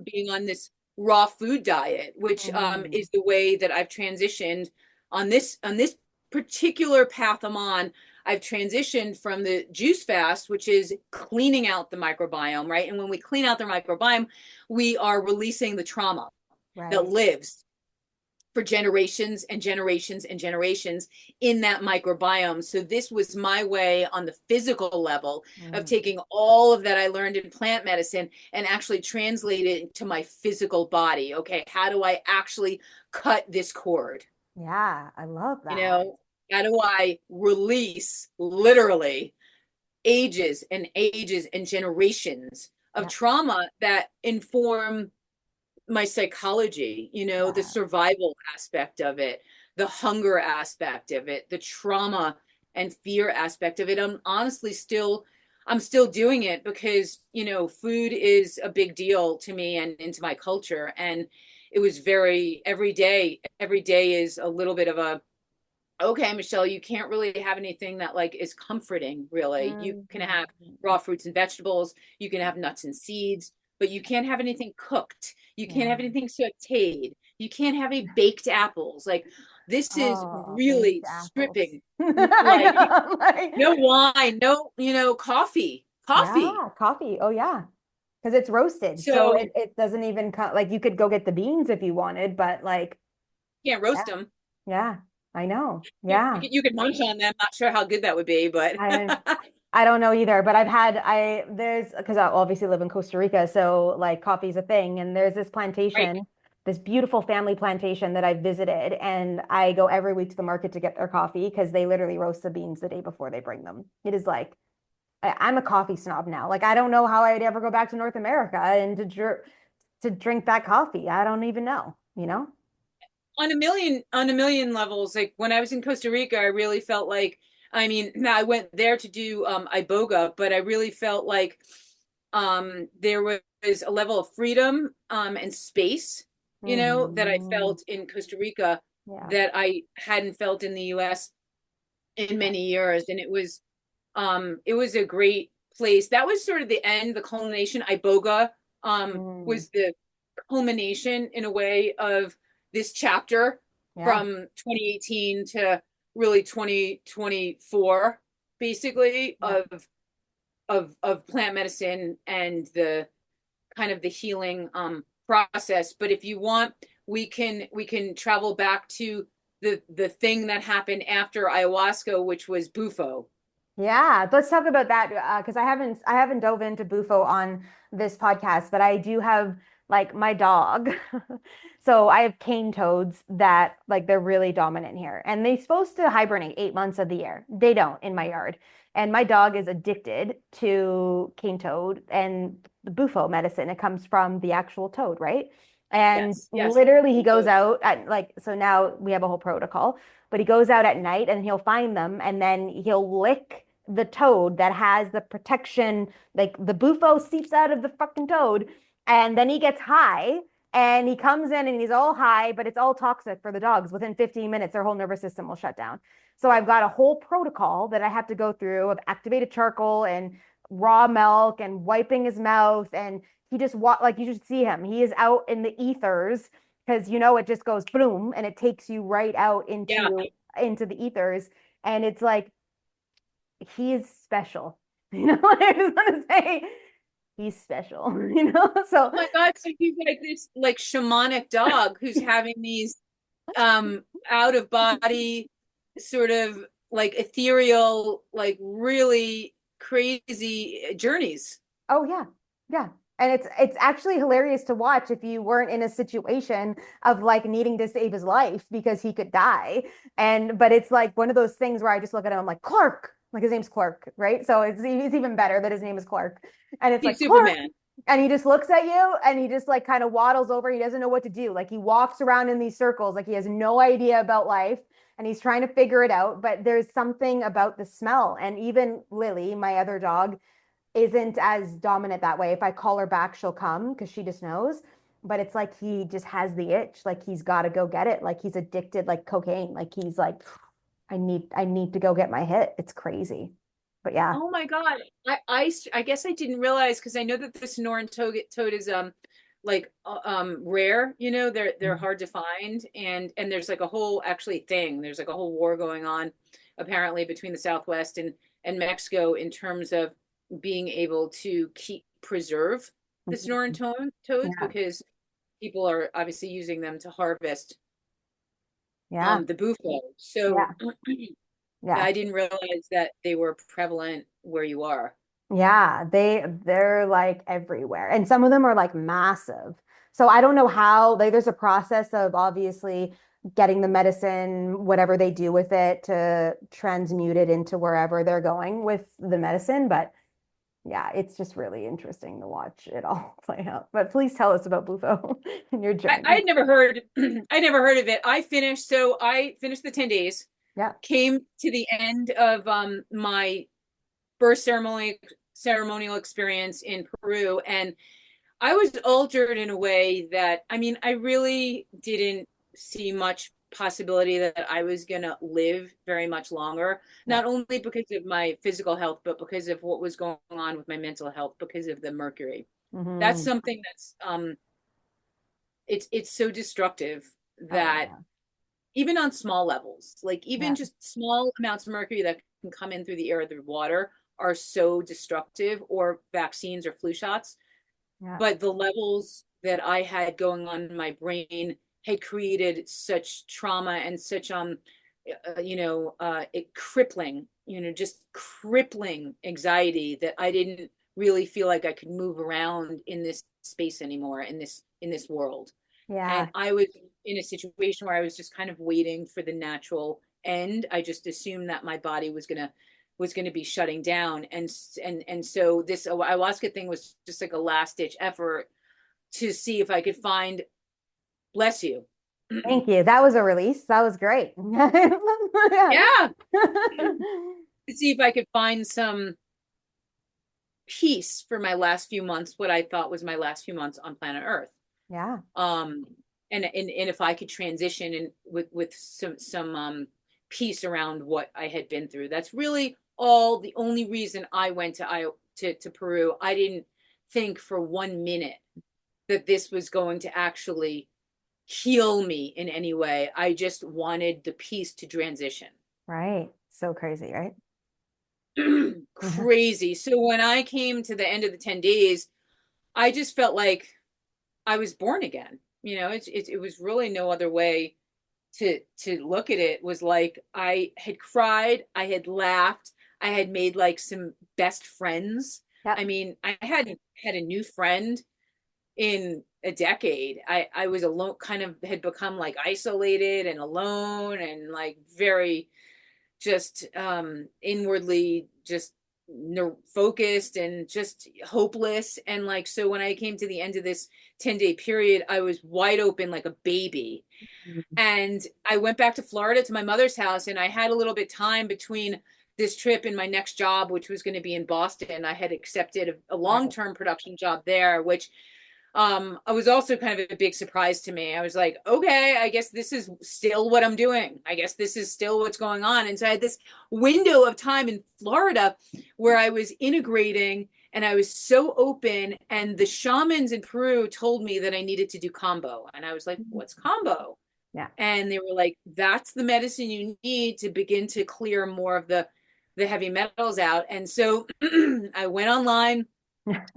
being on this raw food diet, which is the way that I've transitioned on this particular path I'm on, I've transitioned from the juice fast, which is cleaning out the microbiome, right? And when we clean out the microbiome, we are releasing the trauma that lives for generations and generations and generations in that microbiome. So this was my way on the physical level of taking all of that I learned in plant medicine and actually translate it to my physical body. Okay, how do I actually cut this cord? Yeah, I love that. You know, how do I release literally ages and ages and generations of trauma that inform my psychology, you know, the survival aspect of it, the hunger aspect of it, the trauma and fear aspect of it. I'm still doing it because, you know, food is a big deal to me and into my culture. And it was every day is a little bit of a, okay, Michelle, you can't really have anything that like is comforting, really. You can have raw fruits and vegetables, you can have nuts and seeds, but you can't have anything cooked. You can't have anything sauteed. You can't have any baked apples. Like this is really stripping. Like no wine, no, you know, coffee. Yeah, coffee. Oh yeah. Because it's roasted. So it doesn't even like you could go get the beans if you wanted, but like can't roast them. Yeah, I know. Yeah. You could munch on them. Not sure how good that would be, but I don't know either, but there's because I obviously live in Costa Rica, so like coffee's a thing, and there's this plantation, this beautiful family plantation that I visited, and I go every week to the market to get their coffee because they literally roast the beans the day before they bring them. It is like I'm a coffee snob now. Like I don't know how I'd ever go back to North America and to drink that coffee. I don't even know, you know? On a million levels. Like when I was in Costa Rica, I really felt like, I mean, I went there to do iboga, but I really felt like there was a level of freedom and space, you know, that I felt in Costa Rica that I hadn't felt in the US in many years. And it was a great place. That was sort of the end, the culmination. Iboga was the culmination in a way of this chapter from 2018 to really 2024, basically of plant medicine and the kind of the healing process. But if you want, we can travel back to the thing that happened after ayahuasca, which was bufo. Yeah, let's talk about that because I haven't dove into bufo on this podcast, but I do have like my dog. So I have cane toads that like they're really dominant here, and they're supposed to hibernate 8 months of the year. They don't in my yard, and my dog is addicted to cane toad and the bufo medicine. It comes from the actual toad, right? And literally he goes out at like, so now we have a whole protocol, but he goes out at night and he'll find them and then he'll lick the toad that has the protection, like the bufo seeps out of the fucking toad, and then he gets high and he comes in and he's all high, but it's all toxic for the dogs. Within 15 minutes, their whole nervous system will shut down. So I've got a whole protocol that I have to go through of activated charcoal and raw milk and wiping his mouth. And he just like you should see him. He is out in the ethers because you know it just goes boom and it takes you right out into the ethers. And it's like he is special. You know, I just want to say he's special, you know? So oh my God, so he's like this like shamanic dog who's having these out of body sort of like ethereal, like really crazy journeys. Oh yeah. Yeah. And it's actually hilarious to watch if you weren't in a situation of like needing to save his life because he could die. But it's like one of those things where I just look at him, I'm like, Clark, like his name's Clark, right? So it's even better that his name is Clark. And it's he's like Clark. Superman. And he just looks at you and he just like kind of waddles over. He doesn't know what to do. Like he walks around in these circles, like he has no idea about life and he's trying to figure it out. But there's something about the smell. And even Lily, my other dog, isn't as dominant that way. If I call her back, she'll come because she just knows. But it's like he just has the itch. Like he's got to go get it. Like he's addicted like cocaine. Like he's like, I need to go get my hit. It's crazy. But yeah. Oh my God. I guess I didn't realize because I know that the Sonoran toad is rare, they're hard to find. And there's like a whole there's like a whole war going on apparently between the Southwest and Mexico in terms of being able to preserve the Sonoran toads because people are obviously using them to harvest the bufo. So I didn't realize that they were prevalent where you are. Yeah, they're like everywhere. And some of them are like massive. So I don't know how, like there's a process of obviously getting the medicine, whatever they do with it to transmute it into wherever they're going with the medicine. But yeah, it's just really interesting to watch it all play out. But please tell us about Bufo and your journey. I never heard of it. I finished the 10 days. Yeah. Came to the end of my first ceremonial experience in Peru, and I was altered in a way that, I really didn't see much possibility that I was going to live very much longer, not only because of my physical health, but because of what was going on with my mental health, because of the mercury. That's something that's, it's so destructive that even on small levels, like even just small amounts of mercury that can come in through the air or the water are so destructive, or vaccines or flu shots. But the levels that I had going on in my brain had created such trauma and such crippling anxiety that I didn't really feel like I could move around in this space anymore, in this world. And I was in a situation where I was just kind of waiting for the natural end. I just assumed that my body was gonna be shutting down, and so this ayahuasca thing was just like a last ditch effort to see if I could find, bless you. Thank you. That was a release. That was great. Yeah. To see if I could find some peace for my last few months, what I thought was my last few months on planet Earth. Yeah. And if I could transition in with some peace around what I had been through. That's really the only reason I went to Peru. I didn't think for 1 minute that this was going to actually heal me in any way. I just wanted the peace to transition. Right. So crazy, right? Crazy. So when I came to the end of the 10 days, I just felt like I was born again. It was really no other way to look at it. Was like I had cried, I had laughed, I had made like some best friends. Yep. I hadn't had a new friend in a decade. I was alone, kind of had become like isolated and alone and like very just inwardly just focused and just hopeless. And like, so when I came to the end of this 10-day period, I was wide open like a baby. And I went back to Florida to my mother's house, and I had a little bit time between this trip and my next job, which was going to be in Boston. I had accepted a long-term production job there, which it was also kind of a big surprise to me. I was like, okay, I guess this is still what I'm doing. I guess this is still what's going on. And so I had this window of time in Florida where I was integrating, and I was so open. And the shamans in Peru told me that I needed to do kambo. And I was like, what's kambo? Yeah. And they were like, that's the medicine you need to begin to clear more of the heavy metals out. And so I went online,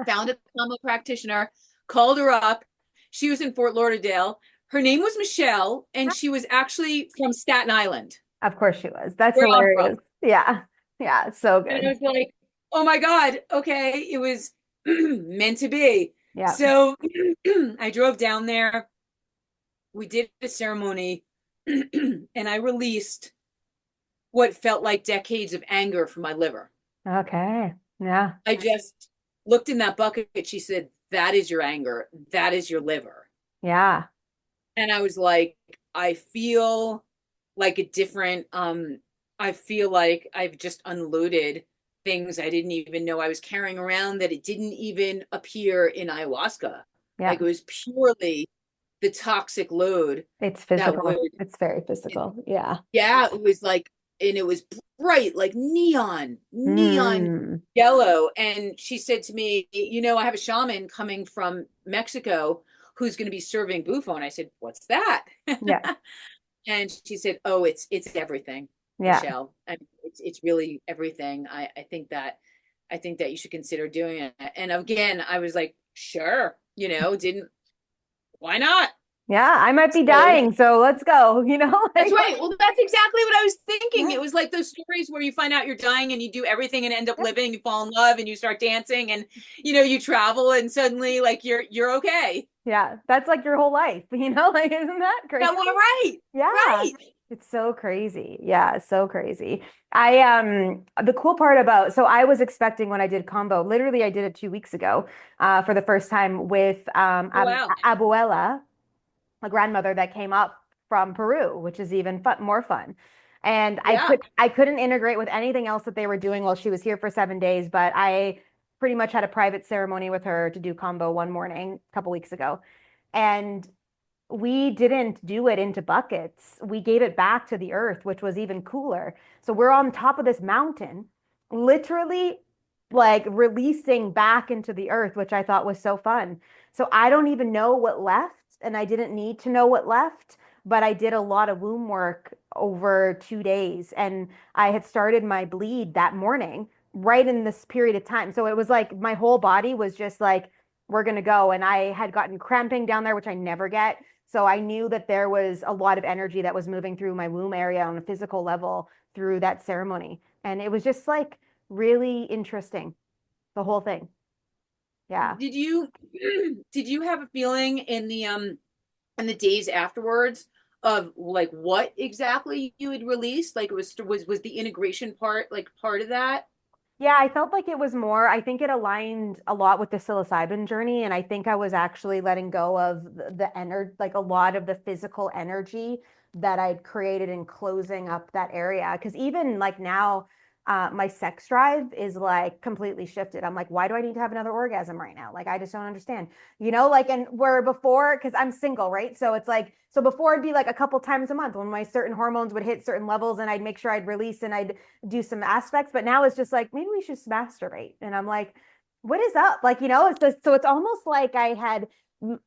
found a kambo practitioner, called her up. She was in Fort Lauderdale. Her name was Michelle, and she was actually from Staten Island. Of course she was. That's hilarious. Yeah. Yeah. So good. And I was like, oh my God. Okay. It was meant to be. Yeah. So I drove down there. We did a ceremony and I released what felt like decades of anger from my liver. Okay. Yeah. I just looked in that bucket. She said, that is your anger. That is your liver. Yeah. And I was like, I feel like a different, I feel like I've just unloaded things I didn't even know I was carrying around, that it didn't even appear in ayahuasca. Yeah. Like it was purely the toxic load. It's physical. It's very physical. Yeah. Yeah. It was like, and it was bright, like neon yellow. And she said to me, I have a shaman coming from Mexico who's going to be serving Bufo. And I said, what's that? Yeah. And she said, oh, it's everything, Yeah. Michelle. I mean, it's really everything. I think that you should consider doing it. And again, I was like, sure, why not? Yeah. I might be So dying, so let's go, you know? that's Like, right. Well, that's exactly what I was thinking. yeah. It was like those stories where you find out you're dying and you do everything and end up Yeah. living, you fall in love and you start dancing and you travel and suddenly like you're okay. Yeah. That's like your whole life, you know? Like, isn't that crazy? That well, right. Yeah. Right. It's so crazy. Yeah, it's so crazy. The cool part about, so I was expecting when I did combo, literally I did it 2 weeks ago, for the first time with Oh, wow. Abuela, a grandmother that came up from Peru, which is even more fun. And Yeah. I couldn't integrate with anything else that they were doing while she was here for 7 days, but I pretty much had a private ceremony with her to do combo one morning a couple weeks ago. And we didn't do it into buckets. We gave it back to the earth, which was even cooler. So we're on top of this mountain, literally like releasing back into the earth, which I thought was so fun. So I don't even know what left, and I didn't need to know what left, but I did a lot of womb work over 2 days, and I had started my bleed that morning, right in this period of time. So it was like my whole body was just like, we're going to go. And I had gotten cramping down there, which I never get. So I knew that there was a lot of energy that was moving through my womb area on a physical level through that ceremony. And it was just like really interesting, the whole thing. Yeah. Did you did you have a feeling in the days afterwards of like what exactly you had released? Like it was the integration part like part of that? Yeah, I felt like it was more, I think it aligned a lot with the psilocybin journey. And I think I was actually letting go of the energy, like a lot of the physical energy that I'd created in closing up that area. Because even like now, my sex drive is like completely shifted. I'm like, why do I need to have another orgasm right now? Like, I just don't understand, like, and where before, because I'm single, right? So it's like, so before it'd be like a couple times a month when my certain hormones would hit certain levels and I'd make sure I'd release and I'd do some aspects. But now it's just like, maybe we should masturbate. And I'm like, what is up? Like, it's just, so it's almost like I had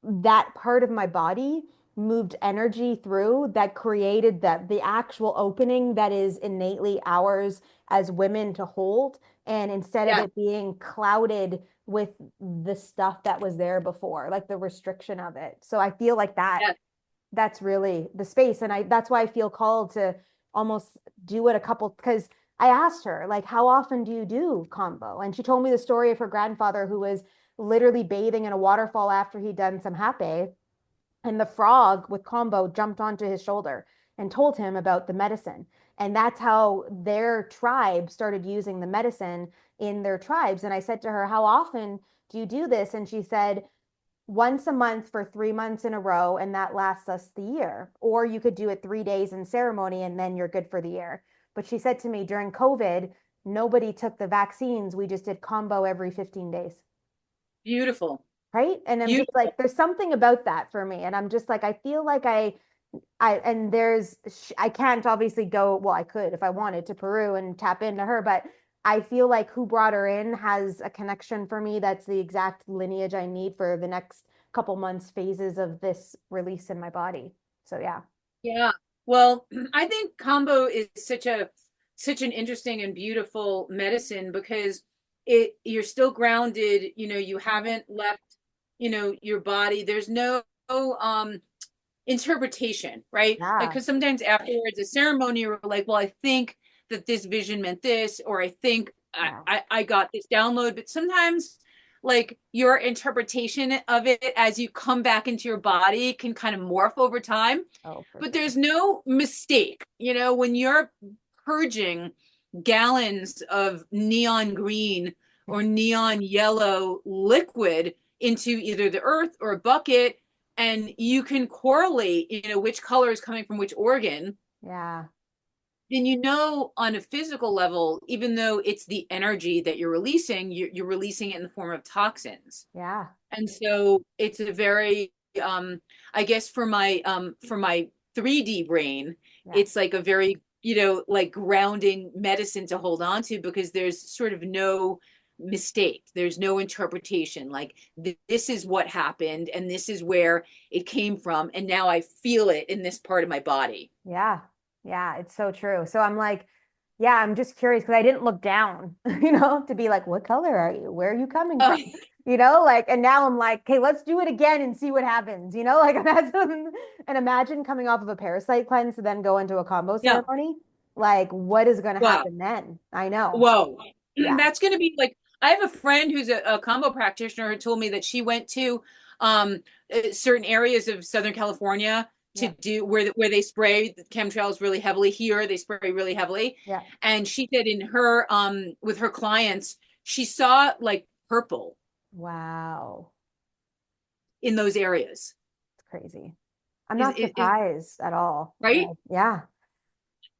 that part of my body moved energy through that created the actual opening that is innately ours as women to hold. And instead of Yeah. it being clouded with the stuff that was there before, like the restriction of it. So I feel like Yeah. that's really the space. And that's why I feel called to almost do it a couple, because I asked her, like, how often do you do combo? And she told me the story of her grandfather who was literally bathing in a waterfall after he'd done some hape. And the frog with combo jumped onto his shoulder and told him about the medicine. And that's how their tribe started using the medicine in their tribes. And I said to her, how often do you do this? And she said, once a month for 3 months in a row, and that lasts us the year. Or you could do it 3 days in ceremony, and then you're good for the year. But she said to me during COVID, nobody took the vaccines. We just did combo every 15 days. Beautiful. Right. And I'm just Beautiful. like, there's something about that for me. And I'm just like, I feel like and I can't obviously go, well, I could if I wanted to Peru and tap into her, but I feel like who brought her in has a connection for me. That's the exact lineage I need for the next couple months phases of this release in my body. So yeah. Yeah. Well, I think combo is such an interesting and beautiful medicine because you're still grounded, you haven't left, your body. There's no interpretation, right? Like, Yeah. because sometimes afterwards a ceremony, you're like, well, I think that this vision meant this, or I think Yeah. I got this download, but sometimes like your interpretation of it as you come back into your body can kind of morph over time. Oh, for But sure. there's no mistake, when you're purging gallons of neon green or neon yellow liquid into either the earth or a bucket, and you can correlate, which color is coming from which organ, Yeah. then on a physical level, even though it's the energy that you're releasing, you're releasing it in the form of toxins. Yeah. And so it's a very, I guess for my 3D brain, Yeah. it's like a very, like grounding medicine to hold on to because there's sort of no mistake. There's no interpretation. Like this is what happened and this is where it came from. And now I feel it in this part of my body. Yeah. Yeah, it's so true. So I'm like, yeah, I'm just curious because I didn't look down, to be like, what color are you? Where are you coming Oh, from? Like, and now I'm like, okay, let's do it again and see what happens, like imagine coming off of a parasite cleanse to then go into a combo yeah. ceremony. Like, what is going to Wow. happen then? I know. Whoa. Yeah. That's going to be like, I have a friend who's a combo practitioner who told me that she went to certain areas of Southern California to Yeah. do where they spray the chemtrails really heavily. Here they spray really heavily. Yeah. And she said in her with her clients, she saw like purple Wow. in those areas. It's crazy. I'm Is not surprised at all. right? Like, yeah.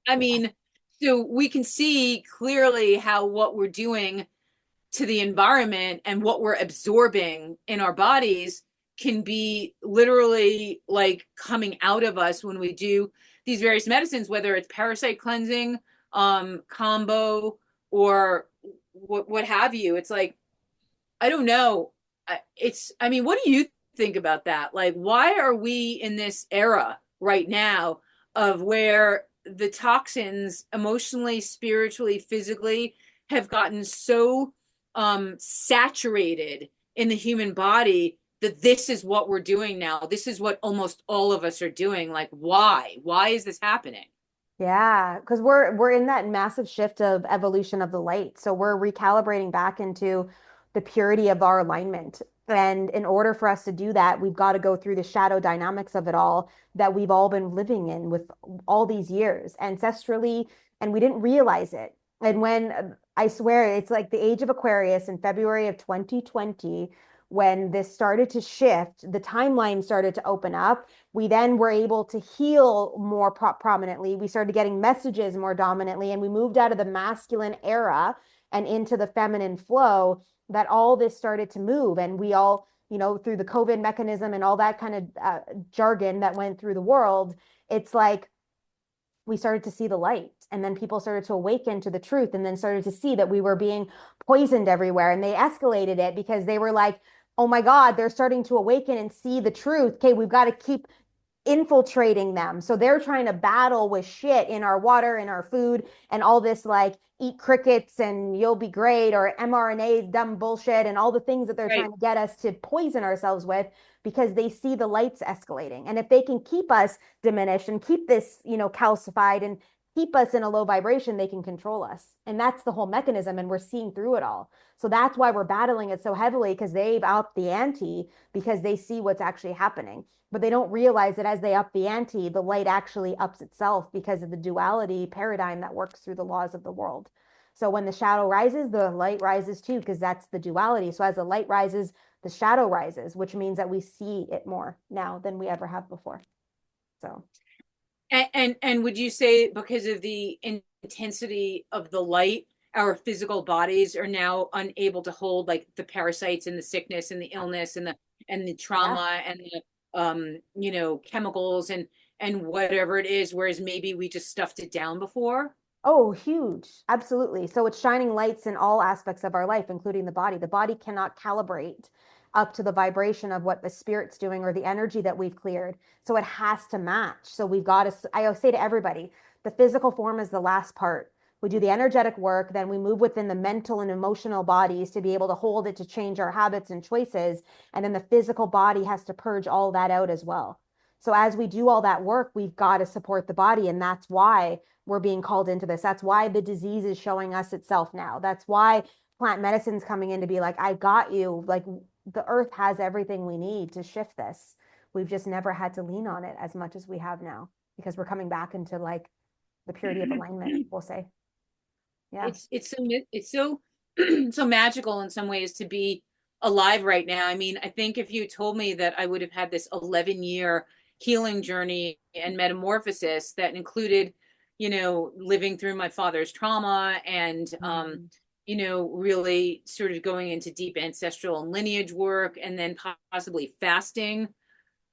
I Yeah. mean, so we can see clearly how what we're doing to the environment and what we're absorbing in our bodies can be literally like coming out of us when we do these various medicines, whether it's parasite cleansing, combo, or what have you. It's like, I don't know. I mean, what do you think about that? Like, why are we in this era right now of where the toxins emotionally, spiritually, physically have gotten so saturated in the human body that this is what we're doing now? This is what almost all of us are doing. Like, why? Why is this happening? Yeah, because we're in that massive shift of evolution of the light. So we're recalibrating back into the purity of our alignment. And in order for us to do that, we've got to go through the shadow dynamics of it all that we've all been living in with all these years ancestrally, and we didn't realize it. And when I swear it's like the age of Aquarius in February of 2020, when this started to shift, the timeline started to open up. We then were able to heal more prominently. We started getting messages more dominantly, and we moved out of the masculine era and into the feminine flow. That all this started to move, and we all, through the COVID mechanism and all that kind of jargon that went through the world, it's like we started to see the light, and then people started to awaken to the truth, and then started to see that we were being poisoned everywhere, and they escalated it because they were like, oh my God, they're starting to awaken and see the truth. Okay, we've got to keep infiltrating them. So they're trying to battle with shit in our water, in our food, and all this like eat crickets and you'll be great, or mRNA dumb bullshit, and all the things that they're Right. trying to get us to poison ourselves with because they see the lights escalating. And if they can keep us diminished and keep this, calcified and keep us in a low vibration, they can control us. And that's the whole mechanism. And we're seeing through it all. So that's why we're battling it so heavily, because they've upped the ante, because they see what's actually happening. But they don't realize that as they up the ante, the light actually ups itself because of the duality paradigm that works through the laws of the world. So when the shadow rises, the light rises too, because that's the duality. So as the light rises, the shadow rises, which means that we see it more now than we ever have before. So And would you say because of the intensity of the light, our physical bodies are now unable to hold like the parasites and the sickness and the illness and the trauma and the chemicals and whatever it is, whereas maybe we just stuffed it down before? Oh, huge. Absolutely. So it's shining lights in all aspects of our life, including the body. The body cannot calibrate up to the vibration of what the spirit's doing or the energy that we've cleared. So it has to match. So we've got to, I say to everybody, the physical form is the last part. We do the energetic work, then we move within the mental and emotional bodies to be able to hold it, to change our habits and choices. And then the physical body has to purge all that out as well. So as we do all that work, we've got to support the body. And that's why we're being called into this. That's why the disease is showing us itself now. That's why plant medicine's coming in to be like, I got you. Like the earth has everything we need to shift this. We've just never had to lean on it as much as we have now, because we're coming back into like the purity of alignment, we'll say. Yeah. It's so so magical in some ways to be alive right now. I mean, I think if you told me that I would have had this 11-year healing journey and metamorphosis that included, living through my father's trauma and really sort of going into deep ancestral and lineage work, and then possibly fasting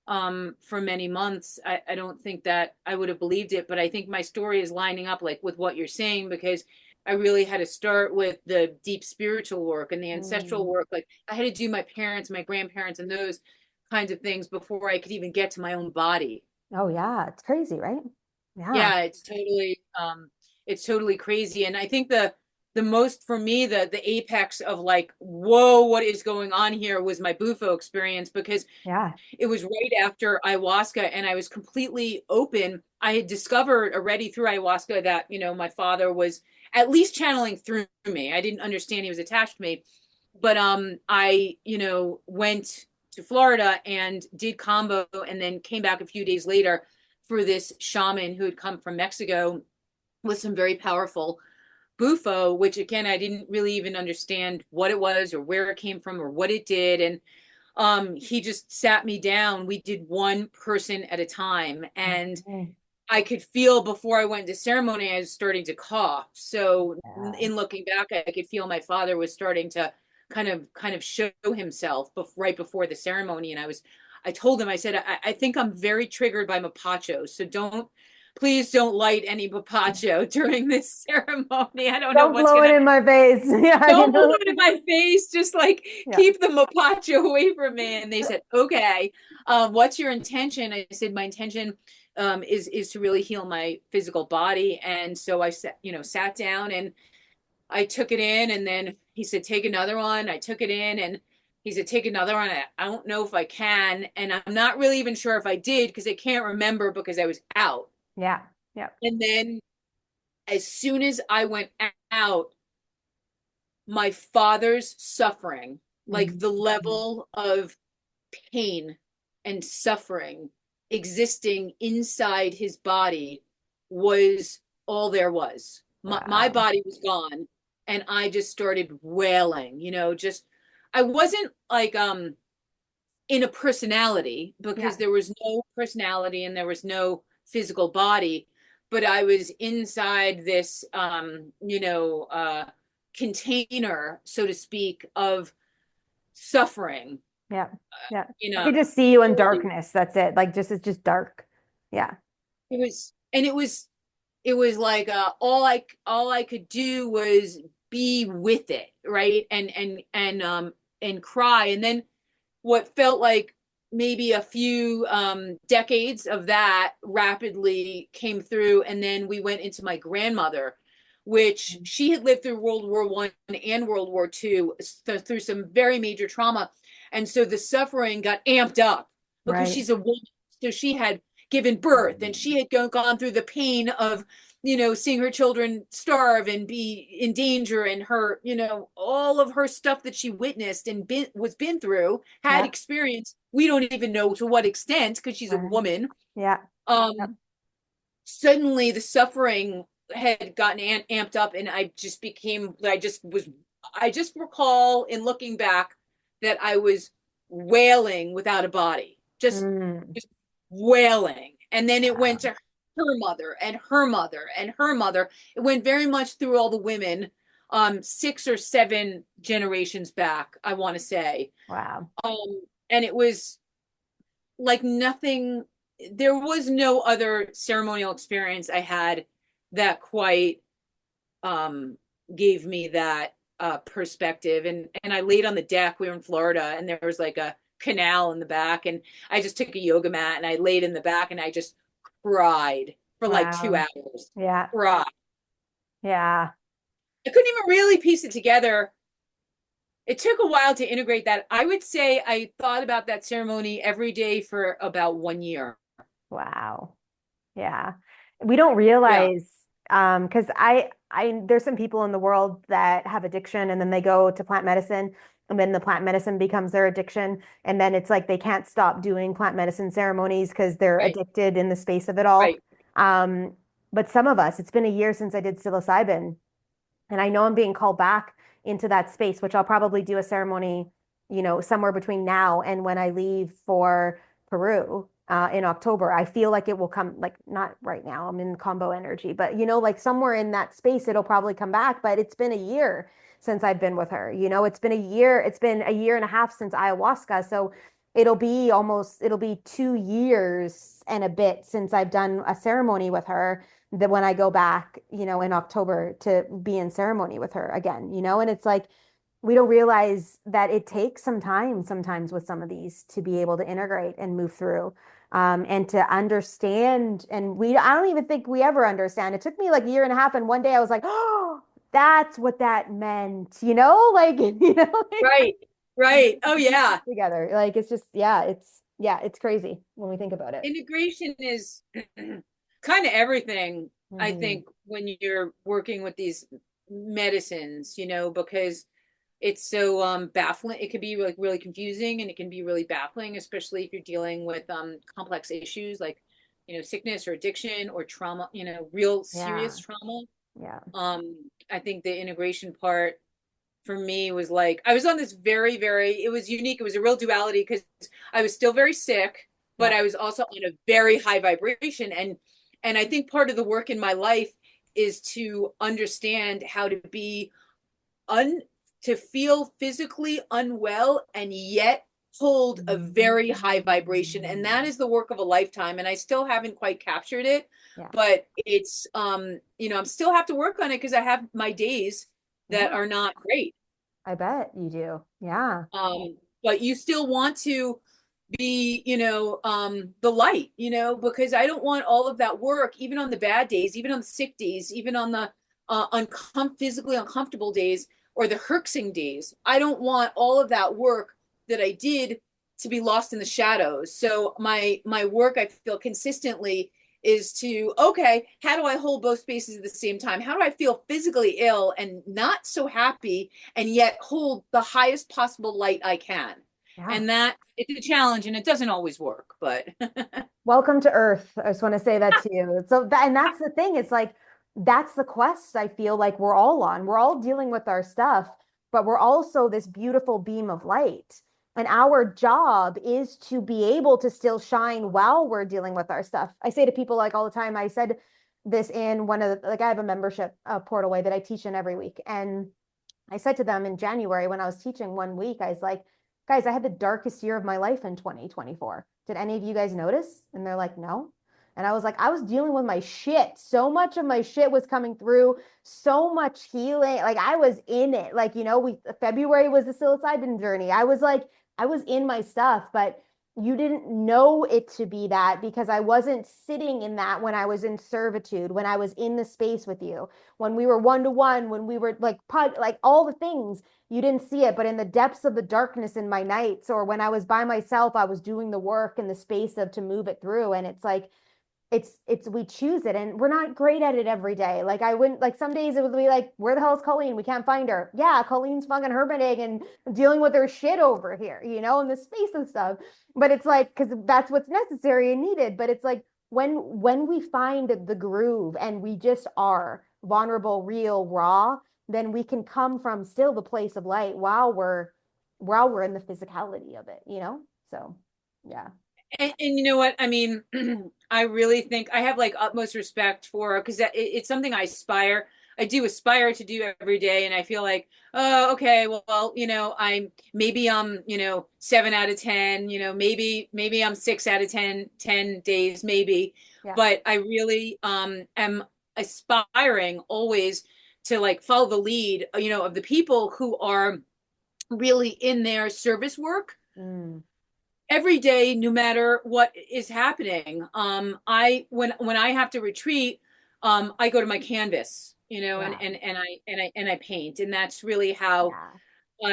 for many months, I don't think that I would have believed it. But I think my story is lining up like with what you're saying, because I really had to start with the deep spiritual work and the ancestral work. Like I had to do my parents, my grandparents, and those kinds of things before I could even get to my own body. Oh yeah, it's crazy, right? Yeah. Yeah, it's totally crazy. And I think the most for me, the apex of like, whoa, what is going on here was my Bufo experience, because Yeah. it was right after ayahuasca and I was completely open. I had discovered already through ayahuasca that, my father was at least channeling through me. I didn't understand he was attached to me. But I, went to Florida and did combo and then came back a few days later for this shaman who had come from Mexico with some very powerful bufo, which again, I didn't really even understand what it was or where it came from or what it did. And he just sat me down. We did one person at a time. And Okay. I could feel before I went to ceremony, I was starting to cough. So Yeah. in looking back, I could feel my father was starting to kind of show himself right before the ceremony. And I told him, I said, I think I'm very triggered by mapacho. So please don't light any mapacho during this ceremony. I don't know Don't what's blow going it to in my face. Yeah, don't blow it in my face. Just like Yeah. keep the mapacho away from me. And they said, okay, what's your intention? I said, my intention is to really heal my physical body. And so I sat down and I took it in, and then he said, take another one. I took it in, and he said, take another one. I don't know if I can. And I'm not really even sure if I did because I can't remember because I was out. Yeah. Yeah. And then as soon as I went out, my father's suffering, like the level of pain and suffering existing inside his body was all there was. My Wow. body was gone and I just started wailing, just I wasn't like in a personality Yeah. because there was no personality and there was no physical body, but I was inside this container, so to speak, of suffering. Yeah. Yeah. You I know, could just see you in really, darkness. That's it. Like it's just dark. Yeah. it was like all I could do was be with it, right? And cry. And then what felt like maybe a few decades of that rapidly came through, and then we went into my grandmother, which she had lived through World War I and World War II, through some very major trauma, and so the suffering got amped up because Right. she's a woman. So she had given birth and she had gone through the pain of seeing her children starve and be in danger, and her all of her stuff that she witnessed and been through, had Yeah. experienced. We don't even know to what extent because she's a Right. woman. Yeah. um Yep. Suddenly the suffering had gotten amped up, and I just recall in looking back that I was wailing without a body, Mm. just wailing. And then it went Wow. to her mother and her mother and her mother. It went very much through all the women, 6 or 7 generations back, I want to say. Wow. And it was like nothing. There was no other ceremonial experience I had that quite um, gave me that perspective. And I laid on the deck. We were in Florida, and there was like a canal in the back, and I just took a yoga mat and I laid in the back, and I just cried for like two Wow. hours. Yeah. Cried. Yeah. I couldn't even really piece it together. It took a while to integrate that. I would say I thought about that ceremony every day for about 1 year. Wow. Yeah. We don't Yeah. realize, because there's some people in the world that have addiction and then they go to plant medicine and then the plant medicine becomes their addiction. And then it's like they can't stop doing plant medicine ceremonies because they're Right. addicted in the space of it all. Right. Um, but some of us, it's been a year since I did psilocybin. And I know I'm being called back into that space, which I'll probably do a ceremony, somewhere between now and when I leave for Peru in October. I feel like it will come, like not right now, I'm in combo energy, but like somewhere in that space, it'll probably come back. But it's been a year since I've been with her. It's been a year and a half since ayahuasca. So it'll be 2 years and a bit since I've done a ceremony with her. that when I go back, you know, in October to be in ceremony with her again, you know, and it's like we don't realize that it takes some time sometimes with some of these to be able to integrate and move through. And to understand, and I don't even think we ever understand. It took me like a year and a half, and one day I was like, oh, that's what that meant, you know, like, you know, Right. Right. Oh yeah. together. Like it's just, it's crazy when we think about it. Integration is kind of everything, I Mhm. think, when you're working with these medicines, you know, because it's so baffling. It can be like really confusing, and it can be really baffling, especially if you're dealing with complex issues like, you know, sickness or addiction or trauma, you know, real serious Yeah. trauma. Yeah. I think the integration part for me was like I was on this very, it was unique. It was a real duality because I was still very sick, but Yeah. I was also on a very high vibration. And I think part of the work in my life is to understand how to be un to feel physically unwell and yet hold a very high vibration. And that is the work of a lifetime. And I still haven't quite captured it, Yeah. but it's you know, I'm still have to work on it because I have my days that Yeah. are not great. I bet you do. Yeah. But you still want to be, you know, the light, you know, because I don't want all of that work, even on the bad days, even on the sick days, even on the physically uncomfortable days or the herxing days. I don't want all of that work that I did to be lost in the shadows. So my work, I feel consistently, is to, okay, how do I hold both spaces at the same time? How do I feel physically ill and not so happy and yet hold the highest possible light I can? Yeah. And that it's a challenge, and it doesn't always work, but Welcome to Earth. I just want to say that to you. So that, and that's the thing. It's like that's the quest I feel like we're all on. We're all dealing with our stuff, but we're also this beautiful beam of light. And our job is to be able to still shine while we're dealing with our stuff. I say to people like all the time, I said this in one of the, like I have a membership portal way that I teach in every week. And I said to them in January when I was teaching one week, I was like, guys, I had the darkest year of my life in 2024. Did any of you guys notice? And they're like, no. And I was like, I was dealing with my shit. So much of my shit was coming through, so much healing. Like I was in it. Like, you know, February was the psilocybin journey. I was like, I was in my stuff, but you didn't know it to be that because I wasn't sitting in that when I was in servitude, when I was in the space with you, when we were one to one, when we were like all the things, you didn't see it. But in the depths of the darkness in my nights, or when I was by myself, I was doing the work in the space of to move it through. And it's like, it's we choose it, and we're not great at it every day. Like I wouldn't, like some days it would be like, where the hell is Colleen? We can't find her. Yeah, Colleen's fucking hermiting and dealing with her shit over here, you know, in the space and stuff. But it's like, because that's what's necessary and needed. But it's like when we find the groove and we just are vulnerable, real, raw, then we can come from still the place of light while we're in the physicality of it, you know? So yeah. and you know what? I mean, I really think I have like utmost respect for because it's something I do aspire to do every day, and I feel like, oh, okay, well, you know, maybe I'm, you know, 7 out of 10, you know, maybe I'm 6 out of 10, 10 days, maybe, Yeah. but I really am aspiring always to like follow the lead, you know, of the people who are really in their service work Mm, every day, no matter what is happening. I when I have to retreat, I go to my canvas, you know, yeah. and I paint, and that's really how Yeah.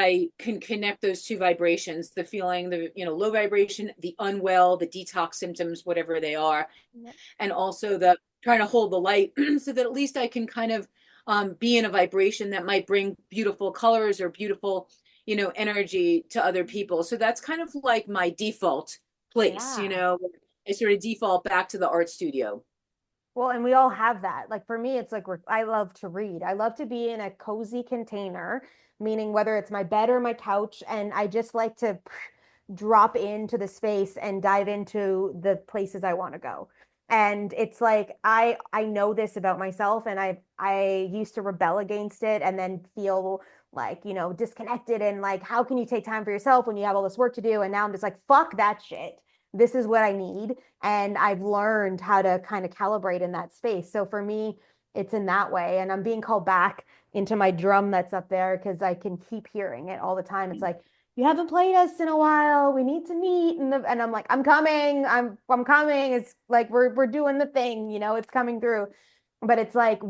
I can connect those two vibrations: the feeling, the, you know, low vibration, the unwell, the detox symptoms, whatever they are, Yep. and also the trying to hold the light, so that at least I can kind of be in a vibration that might bring beautiful colors or beautiful, you know, energy to other people. So that's kind of like my default place, you Yeah. know. I sort of default back to the art studio. Well, and we all have that. Like for me, it's like I love to read. I love to be in a cozy container, meaning whether it's my bed or my couch, and I just like to drop into the space and dive into the places I want to go. And it's like I know this about myself, and I used to rebel against it and then feel like, you know, disconnected and like, how can you take time for yourself when you have all this work to do? And now I'm just like, fuck that shit. this is what I need. And I've learned how to kind of calibrate in that space. So for me, it's in that way. And I'm being called back into my drum that's up there because I can keep hearing it all the time. It's like, you haven't played us in a while. We need to meet. And I'm like, I'm coming. I'm coming. It's like we're doing the thing, you know, it's coming through. But it's like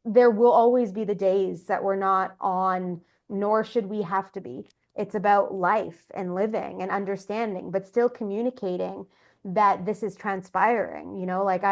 there will always be the days that we're not on, nor should we have to be. It's about life and living and understanding, but still communicating that this is transpiring, you know, like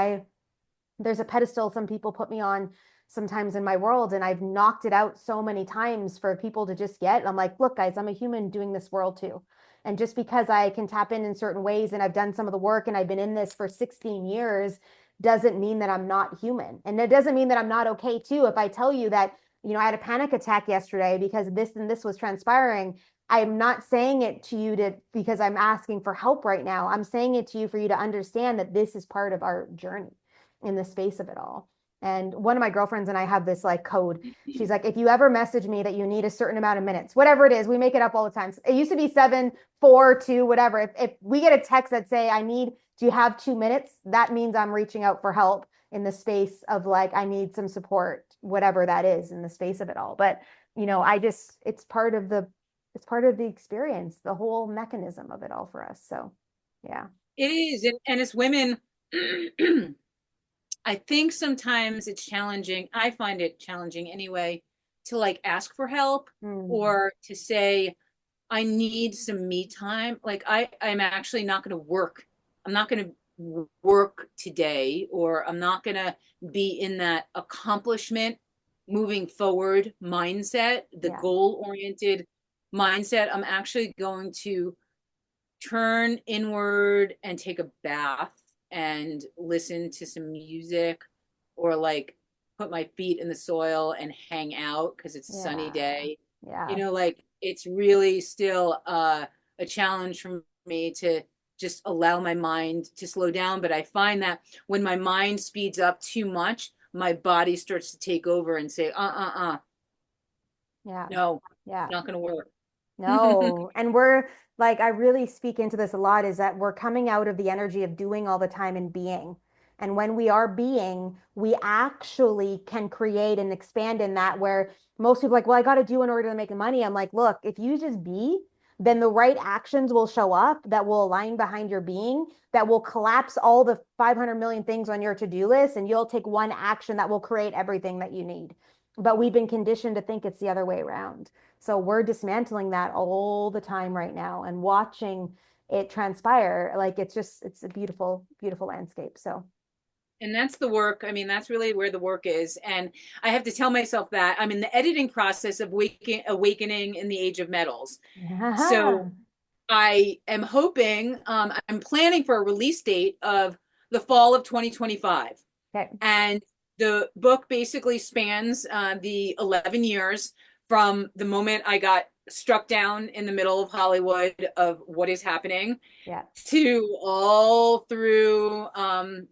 there's a pedestal some people put me on sometimes in my world, and I've knocked it out so many times for people to just get. I'm like, look, guys, I'm a human doing this world too. And just because I can tap in certain ways and I've done some of the work and I've been in this for 16 years doesn't mean that I'm not human. And it doesn't mean that I'm not okay too. If I tell you that, you know, I had a panic attack yesterday because this and this was transpiring, I'm not saying it to you because I'm asking for help right now. I'm saying it to you for you to understand that this is part of our journey in the space of it all. And one of my girlfriends and I have this like code. She's like, if you ever message me that you need a certain amount of minutes, whatever it is, we make it up all the time. It used to be 7, 4, 2, whatever. If we get a text that say, do you have 2 minutes? That means I'm reaching out for help in the space of like, I need some support, whatever that is in the space of it all. But, you know, it's part of the experience, the whole mechanism of it all for us. So, yeah. It is. And as women, I think sometimes it's challenging. I find it challenging anyway to like ask for help or to say, I need some me time. Like I'm actually not going to work. I'm not going to work today, or I'm not going to be in that accomplishment, moving forward mindset, the goal oriented mindset. I'm actually going to turn inward and take a bath and listen to some music, or like put my feet in the soil and hang out because it's a sunny day. Yeah. You know, like it's really still a challenge for me to just allow my mind to slow down. But I find that when my mind speeds up too much, my body starts to take over and say, Yeah. no, Yeah. not going to work. No. And we're like, I really speak into this a lot, is that we're coming out of the energy of doing all the time and being. And when we are being, we actually can create and expand in that, where most people are like, well, I got to do in order to make money. I'm like, look, if you just be, then the right actions will show up that will align behind your being, that will collapse all the 500 million things on your to-do list, and you'll take one action that will create everything that you need. But we've been conditioned to think it's the other way around. So we're dismantling that all the time right now and watching it transpire. Like it's a beautiful, beautiful landscape. So. And that's the work. I mean, that's really where the work is. And I have to tell myself that I'm in the editing process of awakening in the age of metals. So I am hoping, I'm planning for a release date of the fall of 2025. Okay. And the book basically spans the 11 years from the moment I got struck down in the middle of Hollywood of what is happening, to all through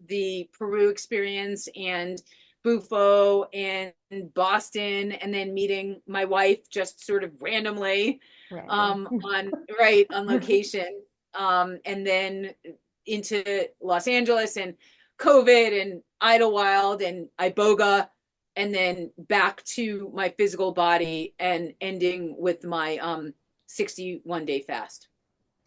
the Peru experience and Bufo and Boston, and then meeting my wife just sort of randomly on location, and then into Los Angeles and COVID and Idlewild and iboga, and then back to my physical body and ending with my 61-day fast.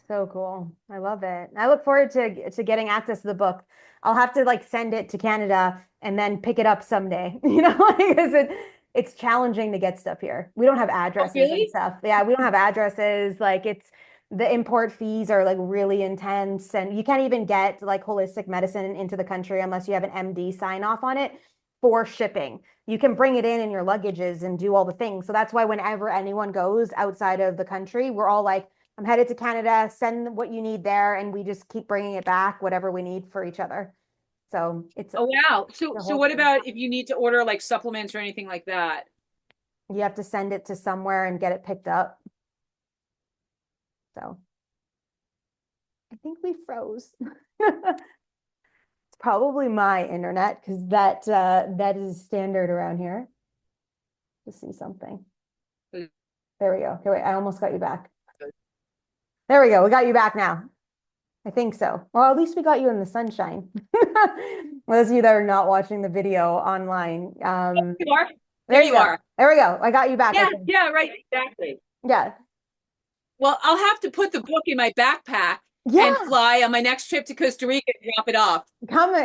So cool. I love it. I look forward to getting access to the book. I'll have to like send it to Canada and then pick it up someday, you know, because it's challenging to get stuff here. We don't have addresses and stuff. Yeah, we don't have addresses. Like the import fees are like really intense, and you can't even get like holistic medicine into the country unless you have an MD sign off on it for shipping. You can bring it in your luggages and do all the things. So that's why whenever anyone goes outside of the country, we're all like, I'm headed to Canada, send what you need there, and we just keep bringing it back, whatever we need for each other. So it's wow. So what about if you need to order like supplements or anything like that? You have to send it to somewhere and get it picked up. So I think we froze. It's probably my internet, because that is standard around here. To see something. There we go. Okay, wait, I almost got you back. There we go. We got you back now. I think so. Well, at least we got you in the sunshine. Those of you that are not watching the video online, You are. there There you you go. are. There we go. I got you back, I Yeah, think. yeah, right, exactly. Yeah. Well, I'll have to put the book in my backpack and Yeah. fly on my next trip to Costa Rica and drop it off. Come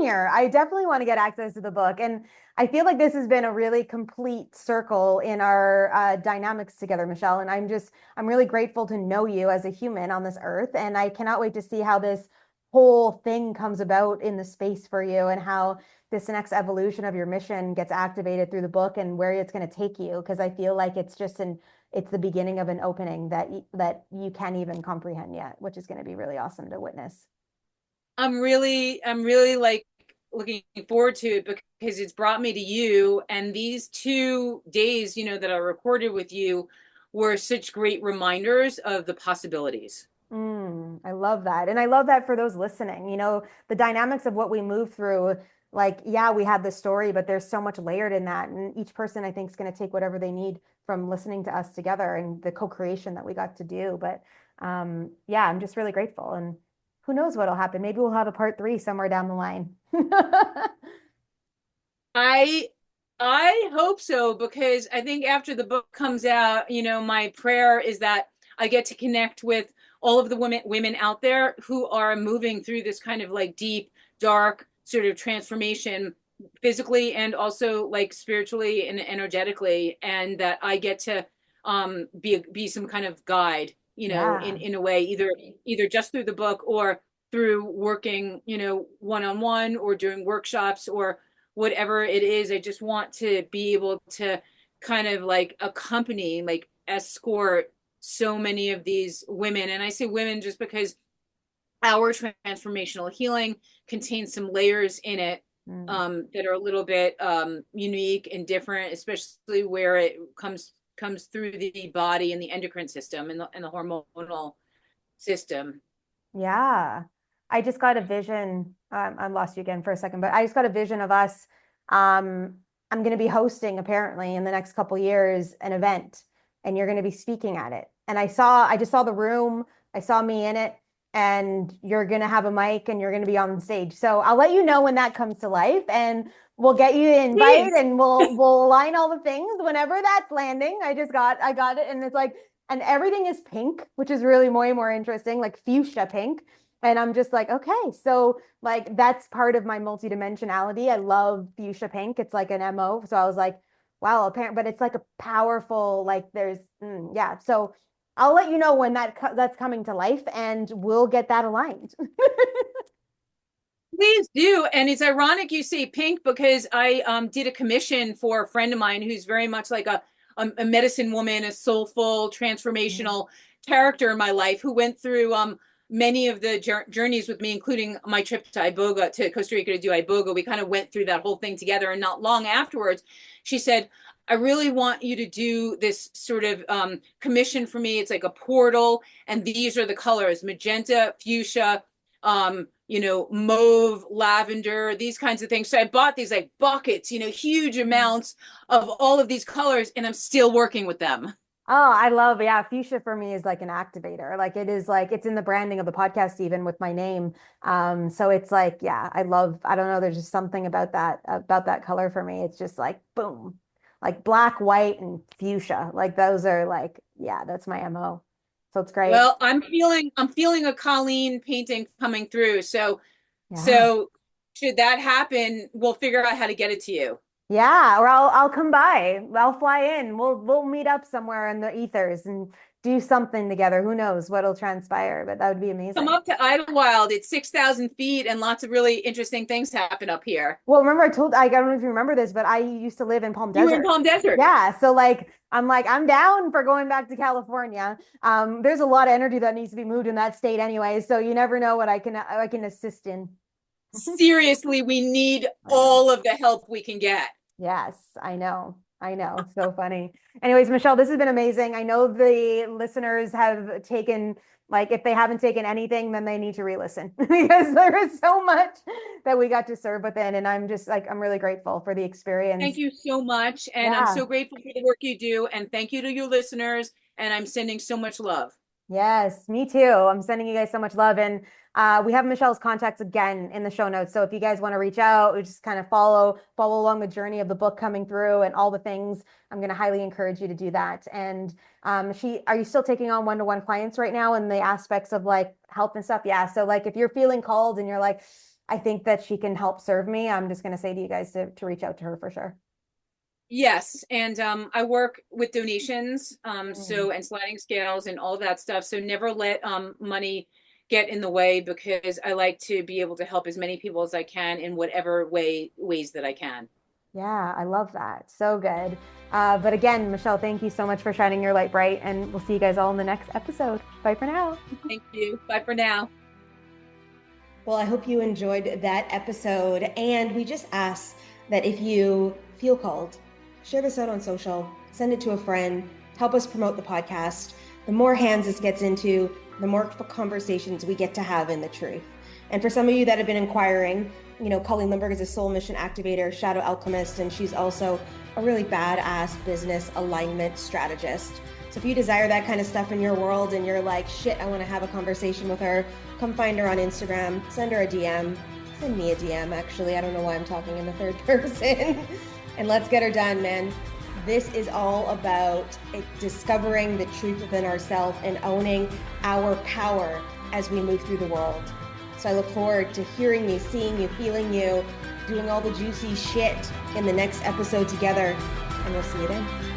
here. I definitely want to get access to the book. And I feel like this has been a really complete circle in our dynamics together, Michelle. And I'm really grateful to know you as a human on this earth. And I cannot wait to see how this whole thing comes about in the space for you and how this next evolution of your mission gets activated through the book and where it's going to take you. Because I feel like it's the beginning of an opening that you can't even comprehend yet, which is going to be really awesome to witness. I'm really like looking forward to it because it's brought me to you. And these 2 days, that I recorded with you were such great reminders of the possibilities. I love that. And I love that for those listening, the dynamics of what we move through. Like, yeah, we had the story, but there's so much layered in that. And each person, I think, is going to take whatever they need from listening to us together and the co-creation that we got to do. But yeah, I'm just really grateful. And who knows what'll happen? Maybe we'll have a part 3 somewhere down the line. I I hope so because I think after the book comes out, my prayer is that I get to connect with all of the women out there who are moving through this kind of like deep, dark sort of transformation physically and also like spiritually and energetically, and that I get to be some kind of guide, Yeah. in a way, either just through the book or through working, one-on-one or doing workshops or whatever it is. I just want to be able to kind of like accompany, like escort so many of these women. And I say women just because our transformational healing contains some layers in it that are a little bit unique and different, especially where it comes through the body and the endocrine system and the hormonal system. Yeah. I just got a vision. I lost you again for a second, but I just got a vision of us. Um, I'm going to be hosting apparently in the next couple years an event, and you're going to be speaking at it. And I just saw the room. I saw me in it, and you're going to have a mic and you're going to be on the stage. So I'll let you know when that comes to life, and we'll get you invited, Please. and we'll align all the things whenever that's landing. I got it, and it's like, and everything is pink, which is really way more interesting, like fuchsia pink. And I'm just like, okay, so like that's part of my multidimensionality. I love fuchsia pink. It's like an MO. So I was like, wow, apparent, but it's like a powerful, like yeah. So I'll let you know when that's coming to life, and we'll get that aligned. Please do. And it's ironic you say pink because I did a commission for a friend of mine who's very much like a medicine woman, a soulful, transformational character in my life who went through many of the journeys with me, including my trip to iboga, to Costa Rica to do iboga. We kind of went through that whole thing together. And not long afterwards, she said, I really want you to do this sort of commission for me. It's like a portal. And these are the colors: magenta, fuchsia, mauve, lavender, these kinds of things. So I bought these like buckets, huge amounts of all of these colors, and I'm still working with them. Oh, I love, yeah, fuchsia for me is like an activator. Like it is like it's in the branding of the podcast, even with my name. So it's like, yeah, I don't know, there's just something about that color for me. It's just like boom, like black, white, and fuchsia. Like those are like, yeah, that's my MO. So it's great. Well, I'm feeling a Colleen painting coming through. So Yeah. so should that happen, we'll figure out how to get it to you. Yeah, or I'll come by. I'll fly in. We'll meet up somewhere in the ethers and do something together. Who knows what'll transpire, but that would be Come amazing. up to Idlewild. It's 6,000 feet and lots of really interesting things happen up here. Well, remember I don't know if you remember this, but I used to live in Palm You were in Desert. Palm Desert. Yeah, so I'm down for going back to California. There's a lot of energy that needs to be moved in that state anyway, so you never know what I can assist in. Seriously, we need I know. all of the help we can get. Yes, I know. I know. It's so funny. Anyways, Michelle, this has been amazing. I know the listeners have taken, like, if they haven't taken anything, then they need to re-listen because there is so much that we got to serve within. And I'm just like, I'm really grateful for the Thank experience. you so much. And I'm Yeah. so grateful for the work you do. And thank you to your listeners. And I'm sending so much love. Yes, me too. I'm sending you guys so much love. And we have Michelle's contacts again in the show notes. So if you guys want to reach out, we just kind of follow along the journey of the book coming through and all the things, I'm going to highly encourage you to do that. And are you still taking on one-to-one clients right now in the aspects of like health and stuff? Yeah. So like if you're feeling called and you're like, I think that she can help serve me, I'm just going to say to you guys to reach out to her for sure. Yes, and I work with donations, so and sliding scales and all that stuff. So never let money get in the way, because I like to be able to help as many people as I can in whatever ways that I can. Yeah, I love that. So good. But again, Michelle, thank you so much for shining your light bright, and we'll see you guys all in the next episode. Bye for now. Thank you. Bye for now. Well, I hope you enjoyed that episode. And we just ask that if you feel called, share this out on social, send it to a friend, help us promote the podcast. The more hands this gets into, the more conversations we get to have in the truth. And for some of you that have been inquiring, Colleen Lindbergh is a soul mission activator, shadow alchemist, and she's also a really badass business alignment strategist. So if you desire that kind of stuff in your world and you're like, shit, I want to have a conversation with her, come find her on Instagram, send her a DM, send me a DM, actually. I don't know why I'm talking in the third person. And let's get her done, man. This is all about discovering the truth within ourselves and owning our power as we move through the world. So I look forward to hearing you, seeing you, feeling you, doing all the juicy shit in the next episode together. And we'll see you then.